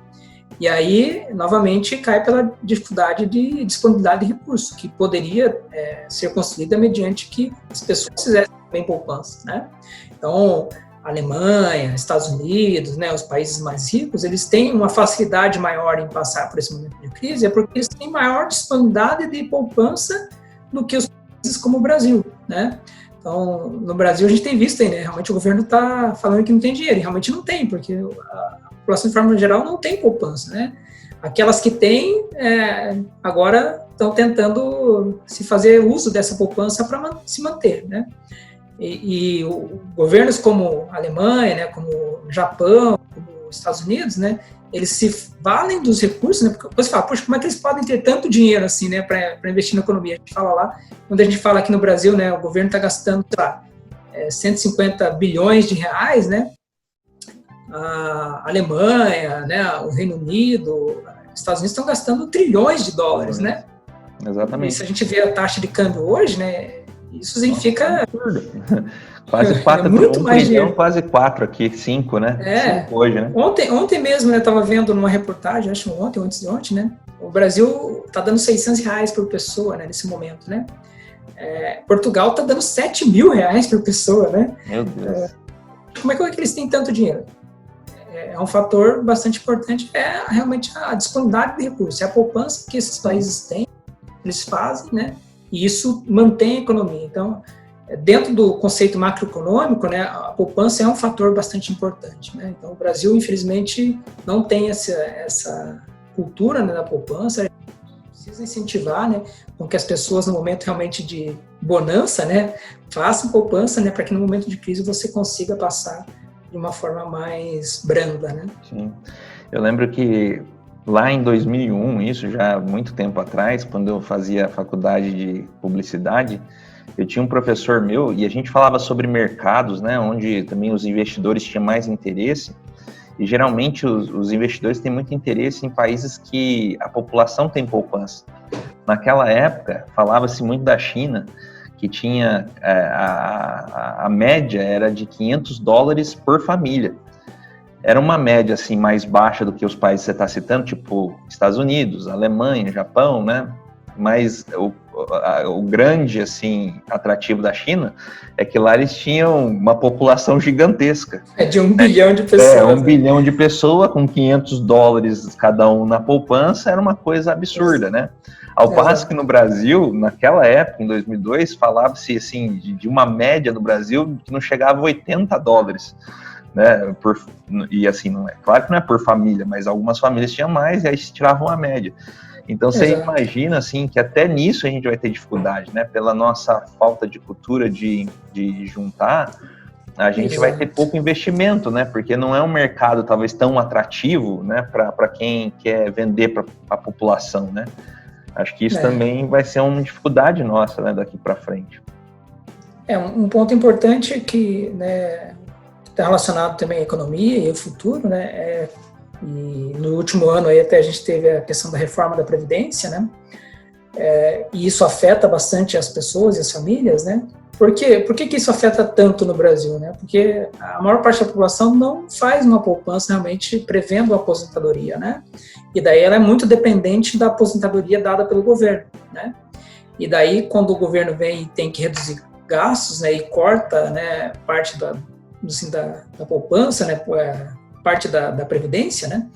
E aí, novamente, cai pela dificuldade de disponibilidade de recursos, que poderia ser construída mediante que as pessoas fizessem bem poupança, né? Então, Alemanha, Estados Unidos, né, os países mais ricos, eles têm uma facilidade maior em passar por esse momento de crise, é porque eles têm maior disponibilidade de poupança do que os países como o Brasil, né? Então, no Brasil a gente tem visto aí, né, realmente o governo está falando que não tem dinheiro, e realmente não tem, porque a população de forma geral não tem poupança, né? Aquelas que têm, agora estão tentando se fazer uso dessa poupança para se manter, né? E governos como a Alemanha, né, como o Japão, como os Estados Unidos, né, eles se valem dos recursos, né, porque você fala, poxa, como é que eles podem ter tanto dinheiro assim, né, para investir na economia? A gente fala lá, quando a gente fala aqui no Brasil, né, o governo está gastando, sei lá, 150 bilhões de reais, né, a Alemanha, né, o Reino Unido, os Estados Unidos estão gastando trilhões de dólares, né? Exatamente. E se a gente vê a taxa de câmbio hoje, né, isso significa... Quase 4, muito mais trilhão, quase 4 aqui, 5, né? 5 hoje, né? Ontem mesmo, né, eu estava vendo numa reportagem, acho ontem ou antes de ontem, né, o Brasil está dando R$600 por pessoa, né, nesse momento, né? Portugal está dando R$7.000 por pessoa, né? Meu Deus. Como é que eles têm tanto dinheiro? É um fator bastante importante, realmente a disponibilidade de recursos, é a poupança que esses países têm, eles fazem, né? E isso mantém a economia. Então, dentro do conceito macroeconômico, né, a poupança é um fator bastante importante, né? Então, o Brasil, infelizmente, não tem essa cultura, né, da poupança. A gente precisa incentivar, né, com que as pessoas, no momento realmente de bonança, né, façam poupança, né, para que no momento de crise você consiga passar de uma forma mais branda, né? Sim. Eu lembro que lá em 2001, isso já há muito tempo atrás, quando eu fazia faculdade de publicidade, eu tinha um professor meu e a gente falava sobre mercados, né, onde também os investidores tinham mais interesse, e geralmente os investidores têm muito interesse em países que a população tem poupança. Naquela época, falava-se muito da China, que tinha, a média era de $500 por família. Era uma média assim, mais baixa do que os países que você está citando, tipo Estados Unidos, Alemanha, Japão, né? Mas o grande assim, atrativo da China é que lá eles tinham uma população gigantesca. De 1 bilhão de pessoas. 1 bilhão de pessoas com $500 cada um na poupança era uma coisa absurda, né? Ao passo que no Brasil, naquela época, em 2002, falava-se assim, de uma média no Brasil que não chegava a $80. Né, e assim, não é claro que não é por família, mas algumas famílias tinham mais e aí se tiravam a média. Então você imagina assim que até nisso a gente vai ter dificuldade, né? Pela nossa falta de cultura de juntar, a gente vai ter pouco investimento, né? Porque não é um mercado talvez tão atrativo, né? Para quem quer vender para a população, né? Acho que isso também vai ser uma dificuldade nossa, né? Daqui para frente. Um ponto importante que, né, está relacionado também à economia e ao futuro, né? E no último ano aí até a gente teve a questão da reforma da Previdência, né? E isso afeta bastante as pessoas e as famílias, né? Por que isso afeta tanto no Brasil, né? Porque a maior parte da população não faz uma poupança realmente prevendo a aposentadoria, né? E daí ela é muito dependente da aposentadoria dada pelo governo, né? E daí quando o governo vem e tem que reduzir gastos, né, e corta, né, parte da poupança, né, parte da Previdência, né,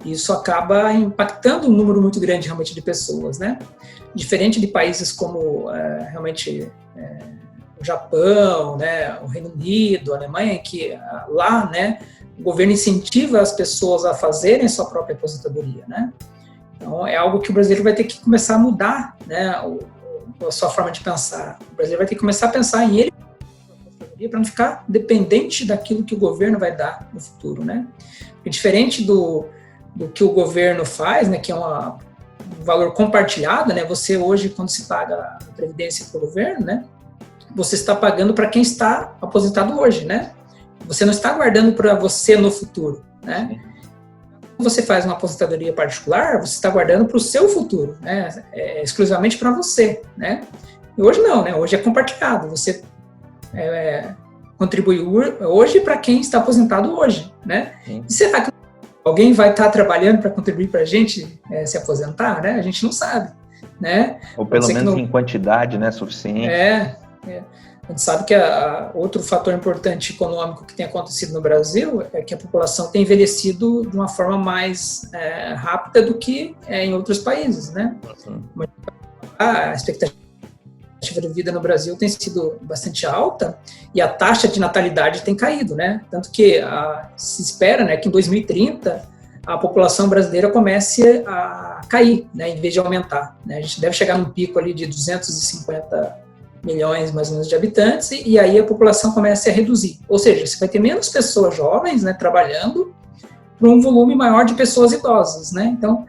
isso acaba impactando um número muito grande realmente de pessoas, né, diferente de países como realmente o Japão, né, o Reino Unido, a Alemanha, que lá, né, o governo incentiva as pessoas a fazerem sua própria aposentadoria, né, então é algo que o brasileiro vai ter que começar a mudar, né, a sua forma de pensar, o brasileiro vai ter que começar a pensar em ele para não ficar dependente daquilo que o governo vai dar no futuro, né? Porque diferente do que o governo faz, né, que é um valor compartilhado, né? Você hoje, quando se paga a previdência para o governo, né, você está pagando para quem está aposentado hoje, né? Você não está guardando para você no futuro, né? Quando você faz uma aposentadoria particular, você está guardando para o seu futuro, né? Exclusivamente para você, né? E hoje não, né? Hoje é compartilhado. Você contribui hoje para quem está aposentado hoje, né? Sim. E será que alguém vai estar trabalhando para contribuir para a gente se aposentar, né? A gente não sabe, né? Ou pelo menos em quantidade, né, suficiente. A gente sabe que outro fator importante econômico que tem acontecido no Brasil é que a população tem envelhecido de uma forma mais rápida do que em outros países, né? A expectativa de vida no Brasil tem sido bastante alta e a taxa de natalidade tem caído, né? Tanto que se espera, né, que em 2030 a população brasileira comece a cair, né, em vez de aumentar, né? A gente deve chegar num pico ali de 250 milhões, mais ou menos, de habitantes, e aí a população começa a reduzir. Ou seja, você vai ter menos pessoas jovens, né, trabalhando para um volume maior de pessoas idosas, né? Então,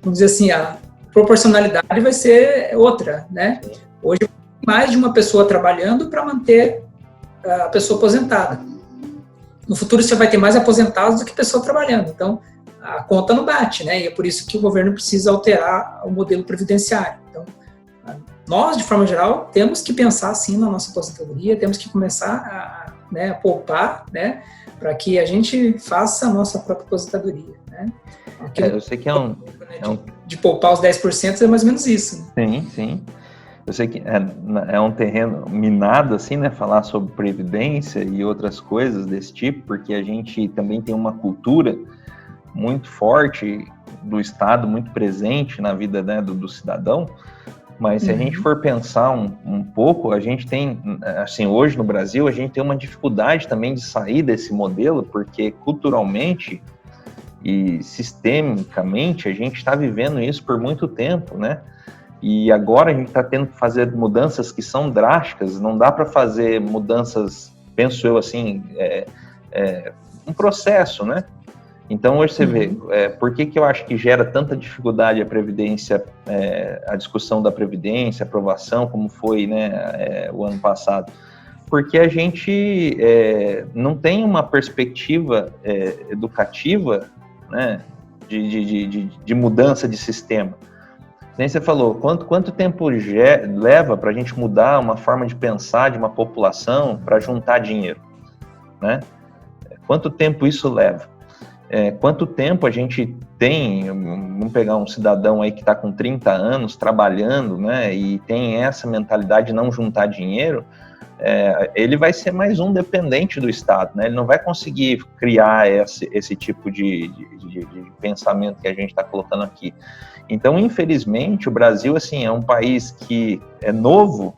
vamos dizer assim, a proporcionalidade vai ser outra, né? Hoje, mais de uma pessoa trabalhando para manter a pessoa aposentada. No futuro, você vai ter mais aposentados do que pessoa trabalhando. Então, a conta não bate, né? E é por isso que o governo precisa alterar o modelo previdenciário. Então, nós, de forma geral, temos que pensar, sim, na nossa aposentadoria, temos que começar a poupar, né? Para que a gente faça a nossa própria aposentadoria, né? Eu sei que de poupar os 10% é mais ou menos isso. Sim, sim. Eu sei que é um terreno minado, assim, né, falar sobre previdência e outras coisas desse tipo, porque a gente também tem uma cultura muito forte do Estado, muito presente na vida, né, do cidadão, mas se a gente for pensar um pouco, a gente tem, assim, hoje no Brasil, a gente tem uma dificuldade também de sair desse modelo, porque culturalmente e sistemicamente a gente está vivendo isso por muito tempo, né? E agora a gente está tendo que fazer mudanças que são drásticas, não dá para fazer mudanças, penso eu assim, um processo, né? Então hoje você vê, por que eu acho que gera tanta dificuldade a Previdência, a discussão da Previdência, a aprovação, como foi, né, o ano passado? Porque a gente não tem uma perspectiva educativa, né, de mudança de sistema. Nem você falou, quanto tempo leva para a gente mudar uma forma de pensar de uma população para juntar dinheiro, né? Quanto tempo isso leva? Quanto tempo a gente tem, vamos pegar um cidadão aí que está com 30 anos trabalhando, né, e tem essa mentalidade de não juntar dinheiro, ele vai ser mais um dependente do Estado, né? Ele não vai conseguir criar esse tipo de pensamento que a gente está colocando aqui. Então, infelizmente, o Brasil, assim, é um país que é novo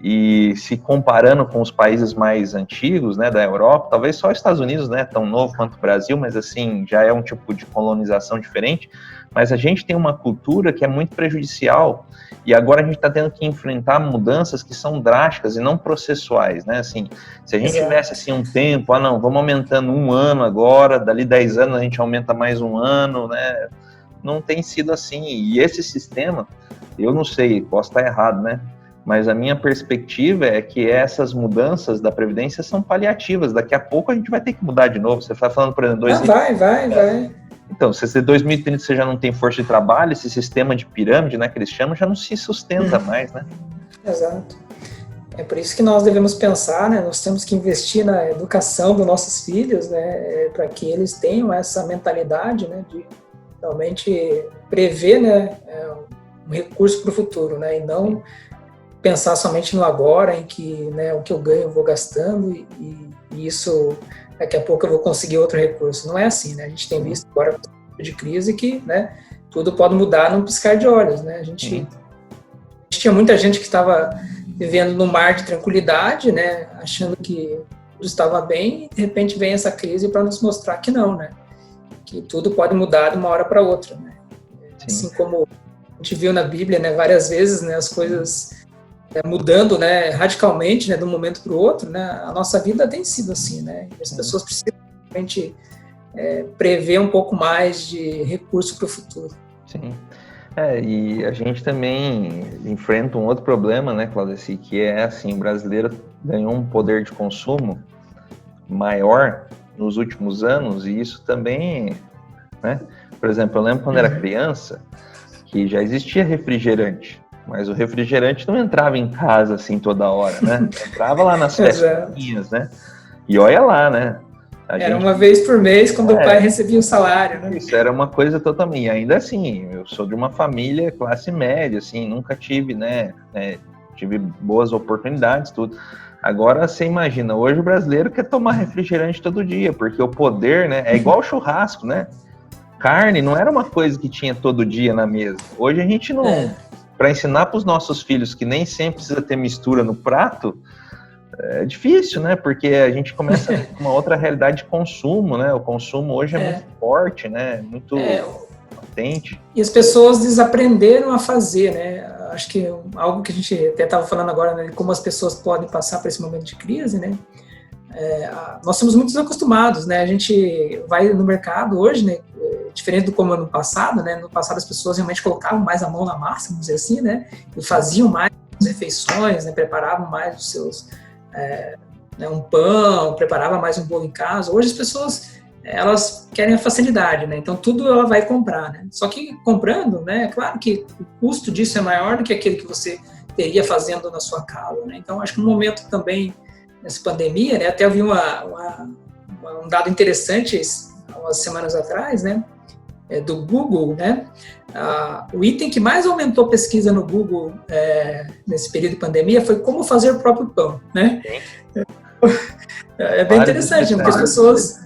e se comparando com os países mais antigos, né, da Europa, talvez só os Estados Unidos, né, tão novo quanto o Brasil, mas assim, já é um tipo de colonização diferente, mas a gente tem uma cultura que é muito prejudicial e agora a gente está tendo que enfrentar mudanças que são drásticas e não processuais, né, assim, se a gente tivesse assim um tempo, não, vamos aumentando um ano agora, dali 10 anos a gente aumenta mais um ano, né, não tem sido assim, e esse sistema, eu não sei, posso estar errado, né, mas a minha perspectiva é que essas mudanças da Previdência são paliativas. Daqui a pouco a gente vai ter que mudar de novo. Você está falando, por exemplo... Vai. Então, se em 2030 você já não tem força de trabalho, esse sistema de pirâmide, né, que eles chamam, já não se sustenta mais, né? Exato. É por isso que nós devemos pensar, né, nós temos que investir na educação dos nossos filhos, né, para que eles tenham essa mentalidade, né, de realmente prever, né, um recurso para o futuro, né, e não pensar somente no agora, em que, né, o que eu ganho eu vou gastando e isso, daqui a pouco eu vou conseguir outro recurso. Não é assim, né? A gente tem visto agora de crise que, né, tudo pode mudar num piscar de olhos, né? A gente tinha muita gente que estava vivendo num mar de tranquilidade, né, achando que tudo estava bem e de repente vem essa crise para nos mostrar que não, né? Que tudo pode mudar de uma hora para outra, né? Assim como a gente viu na Bíblia, né, várias vezes, né, as coisas mudando, né, radicalmente, né, de um momento para o outro, né, a nossa vida tem sido assim, né, e as pessoas precisam realmente prever um pouco mais de recurso para o futuro. Sim, e a gente também enfrenta um outro problema, né, Claudeci, que é assim, o brasileiro ganhou um poder de consumo maior nos últimos anos e isso também, né, por exemplo, eu lembro quando era criança que já existia refrigerante, mas o refrigerante não entrava em casa assim toda hora, né? Entrava lá nas festinhas, né? E olha lá, né? Era uma vez por mês quando o pai recebia o salário, né? Isso era uma coisa totalmente. E ainda assim, eu sou de uma família classe média, assim, nunca tive, né, tive boas oportunidades, tudo. Agora, você imagina, hoje o brasileiro quer tomar refrigerante todo dia, porque o poder, né, é igual churrasco, né? Carne não era uma coisa que tinha todo dia na mesa. Hoje a gente não... Para ensinar para os nossos filhos que nem sempre precisa ter mistura no prato, é difícil, né? Porque a gente começa com uma outra realidade de consumo, né? O consumo hoje é muito forte, né? Muito potente. E as pessoas desaprenderam a fazer, né? Acho que algo que a gente até estava falando agora, né? Como as pessoas podem passar por esse momento de crise, né? Nós somos muito acostumados, né? A gente vai no mercado hoje, né? Diferente do como ano passado, né? No passado as pessoas realmente colocavam mais a mão na massa, vamos dizer assim, né? E faziam mais refeições, né? Preparavam mais os seus... né? Um pão, preparavam mais um bolo em casa. Hoje as pessoas, elas querem a facilidade, né? Então tudo ela vai comprar, né? Só que comprando, né? Claro que o custo disso é maior do que aquele que você teria fazendo na sua casa, né? Então acho que no momento também, nessa pandemia, né? Até eu vi um dado interessante umas semanas atrás, né? Do Google, né? O item que mais aumentou pesquisa no Google nesse período de pandemia foi como fazer o próprio pão, né? É bem interessante, porque as pessoas...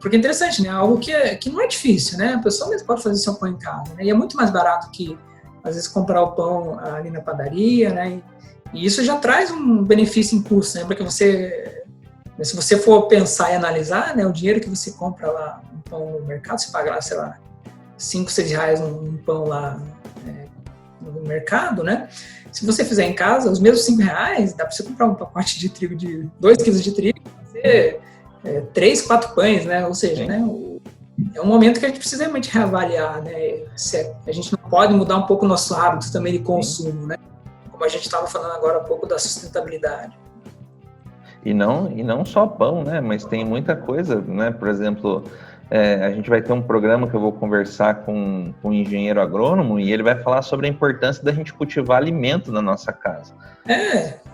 porque é interessante, né? Algo que não é difícil, né? A pessoa mesmo pode fazer seu pão em casa, né? E é muito mais barato que, às vezes, comprar o pão ali na padaria, né? E isso já traz um benefício em custo, né? Porque se você for pensar e analisar, né? O dinheiro que você compra lá um pão no mercado, você paga lá, sei lá, 5, 6 reais um pão lá no mercado, né? Se você fizer em casa, os mesmos 5 reais, dá para você comprar um pacote de trigo de 2 quilos de trigo, fazer 3, 4 pães, né? Ou seja, né? É um momento que a gente precisa realmente reavaliar, né? A gente não pode mudar um pouco o nosso hábito também de consumo, né? Como a gente estava falando agora há pouco da sustentabilidade. E não só pão, né? Mas tem muita coisa, né? Por exemplo, a gente vai ter um programa que eu vou conversar com um engenheiro agrônomo e ele vai falar sobre a importância da gente cultivar alimento na nossa casa.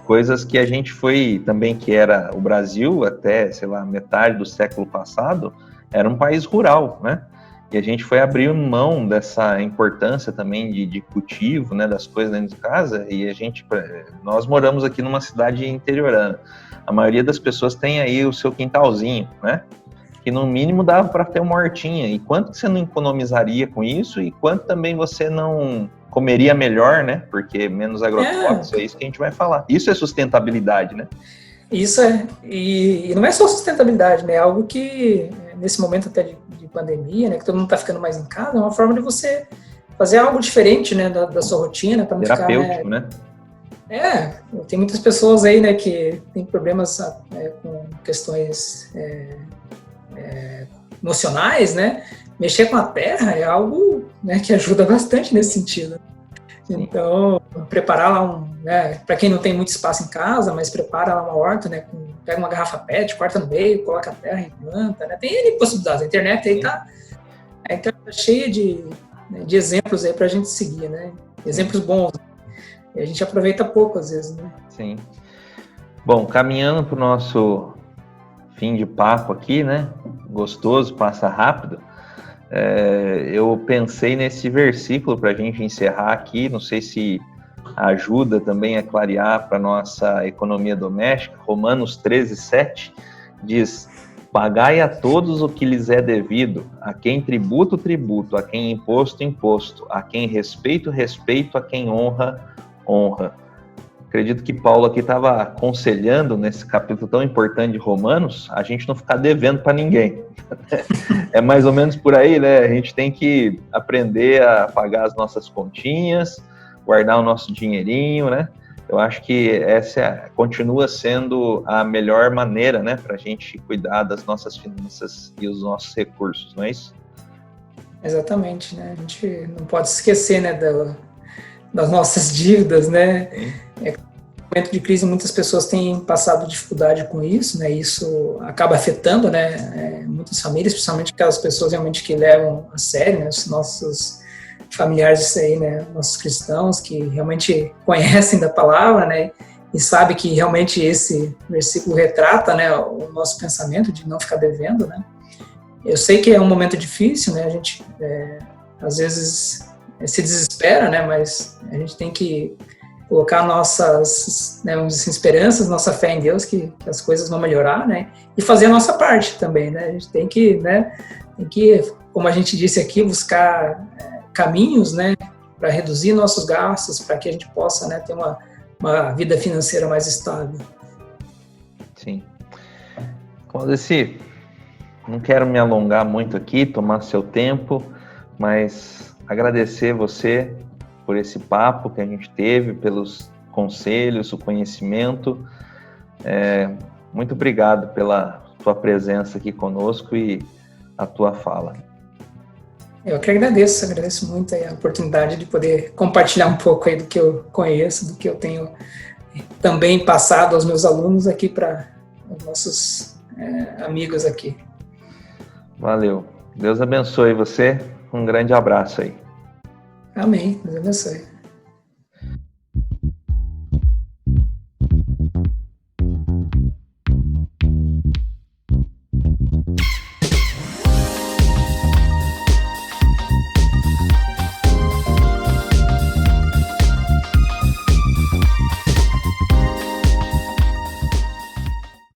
Coisas que a gente foi também, que era o Brasil até, sei lá, metade do século passado, era um país rural, né? E a gente foi abrir mão dessa importância também de cultivo, né, das coisas dentro de casa, e nós moramos aqui numa cidade interiorana. A maioria das pessoas tem aí o seu quintalzinho, né? Que no mínimo dava para ter uma hortinha. E quanto que você não economizaria com isso? E quanto também você não comeria melhor, né? Porque menos agrotóxicos, é isso que a gente vai falar. Isso é sustentabilidade, né? Isso e não é só sustentabilidade, né? É algo que, nesse momento até de pandemia, né? Que todo mundo está ficando mais em casa, é uma forma de você fazer algo diferente, né? Da sua rotina, para não ficar... Terapêutico, né? Tem muitas pessoas aí, né? Que tem problemas com questões emocionais, né? Mexer com a terra é algo, né, que ajuda bastante nesse sentido. Então, preparar lá para quem não tem muito espaço em casa, mas prepara lá uma horta, né? Pega uma garrafa PET, corta no meio, coloca a terra e planta, né? Tem N possibilidades. A internet aí tá cheia de exemplos aí pra gente seguir, né? Exemplos bons. E a gente aproveita pouco às vezes, né? Sim. Bom, caminhando para o nosso fim de papo aqui, né? Gostoso, passa rápido. Eu pensei nesse versículo para a gente encerrar aqui, não sei se ajuda também a clarear para a nossa economia doméstica. Romanos 13:7 diz: pagai a todos o que lhes é devido, a quem tributo, tributo, a quem imposto, imposto, a quem respeito, respeito, a quem honra, honra. Acredito que Paulo aqui estava aconselhando, nesse capítulo tão importante de Romanos, a gente não ficar devendo para ninguém. É mais ou menos por aí, né? A gente tem que aprender a pagar as nossas continhas, guardar o nosso dinheirinho, né? Eu acho que essa continua sendo a melhor maneira, né, para a gente cuidar das nossas finanças e os nossos recursos, não é isso? Exatamente, né? A gente não pode esquecer, né, das nossas dívidas, né? No momento de crise, muitas pessoas têm passado dificuldade com isso, né? Isso acaba afetando, né, muitas famílias, principalmente aquelas pessoas realmente que levam a sério, né, os nossos familiares aí, né, nossos cristãos que realmente conhecem da palavra, né, e sabem que realmente esse versículo retrata, né, o nosso pensamento de não ficar devendo, né. Eu sei que é um momento difícil, né, a gente às vezes se desespera, né, mas a gente tem que colocar nossas, né, vamos dizer assim, esperanças, nossa fé em Deus, que as coisas vão melhorar, né? E fazer a nossa parte também, né? A gente tem que, né, como a gente disse aqui, buscar caminhos, né, para reduzir nossos gastos, para que a gente possa, né, ter uma vida financeira mais estável. Sim. Claudeci, não quero me alongar muito aqui, tomar seu tempo, mas agradecer você por esse papo que a gente teve, pelos conselhos, o conhecimento. Muito obrigado pela tua presença aqui conosco e a tua fala. Eu que agradeço muito a oportunidade de poder compartilhar um pouco aí do que eu conheço, do que eu tenho também passado aos meus alunos aqui para os nossos amigos aqui. Valeu. Deus abençoe você. Um grande abraço aí. Amém. Deus abençoe.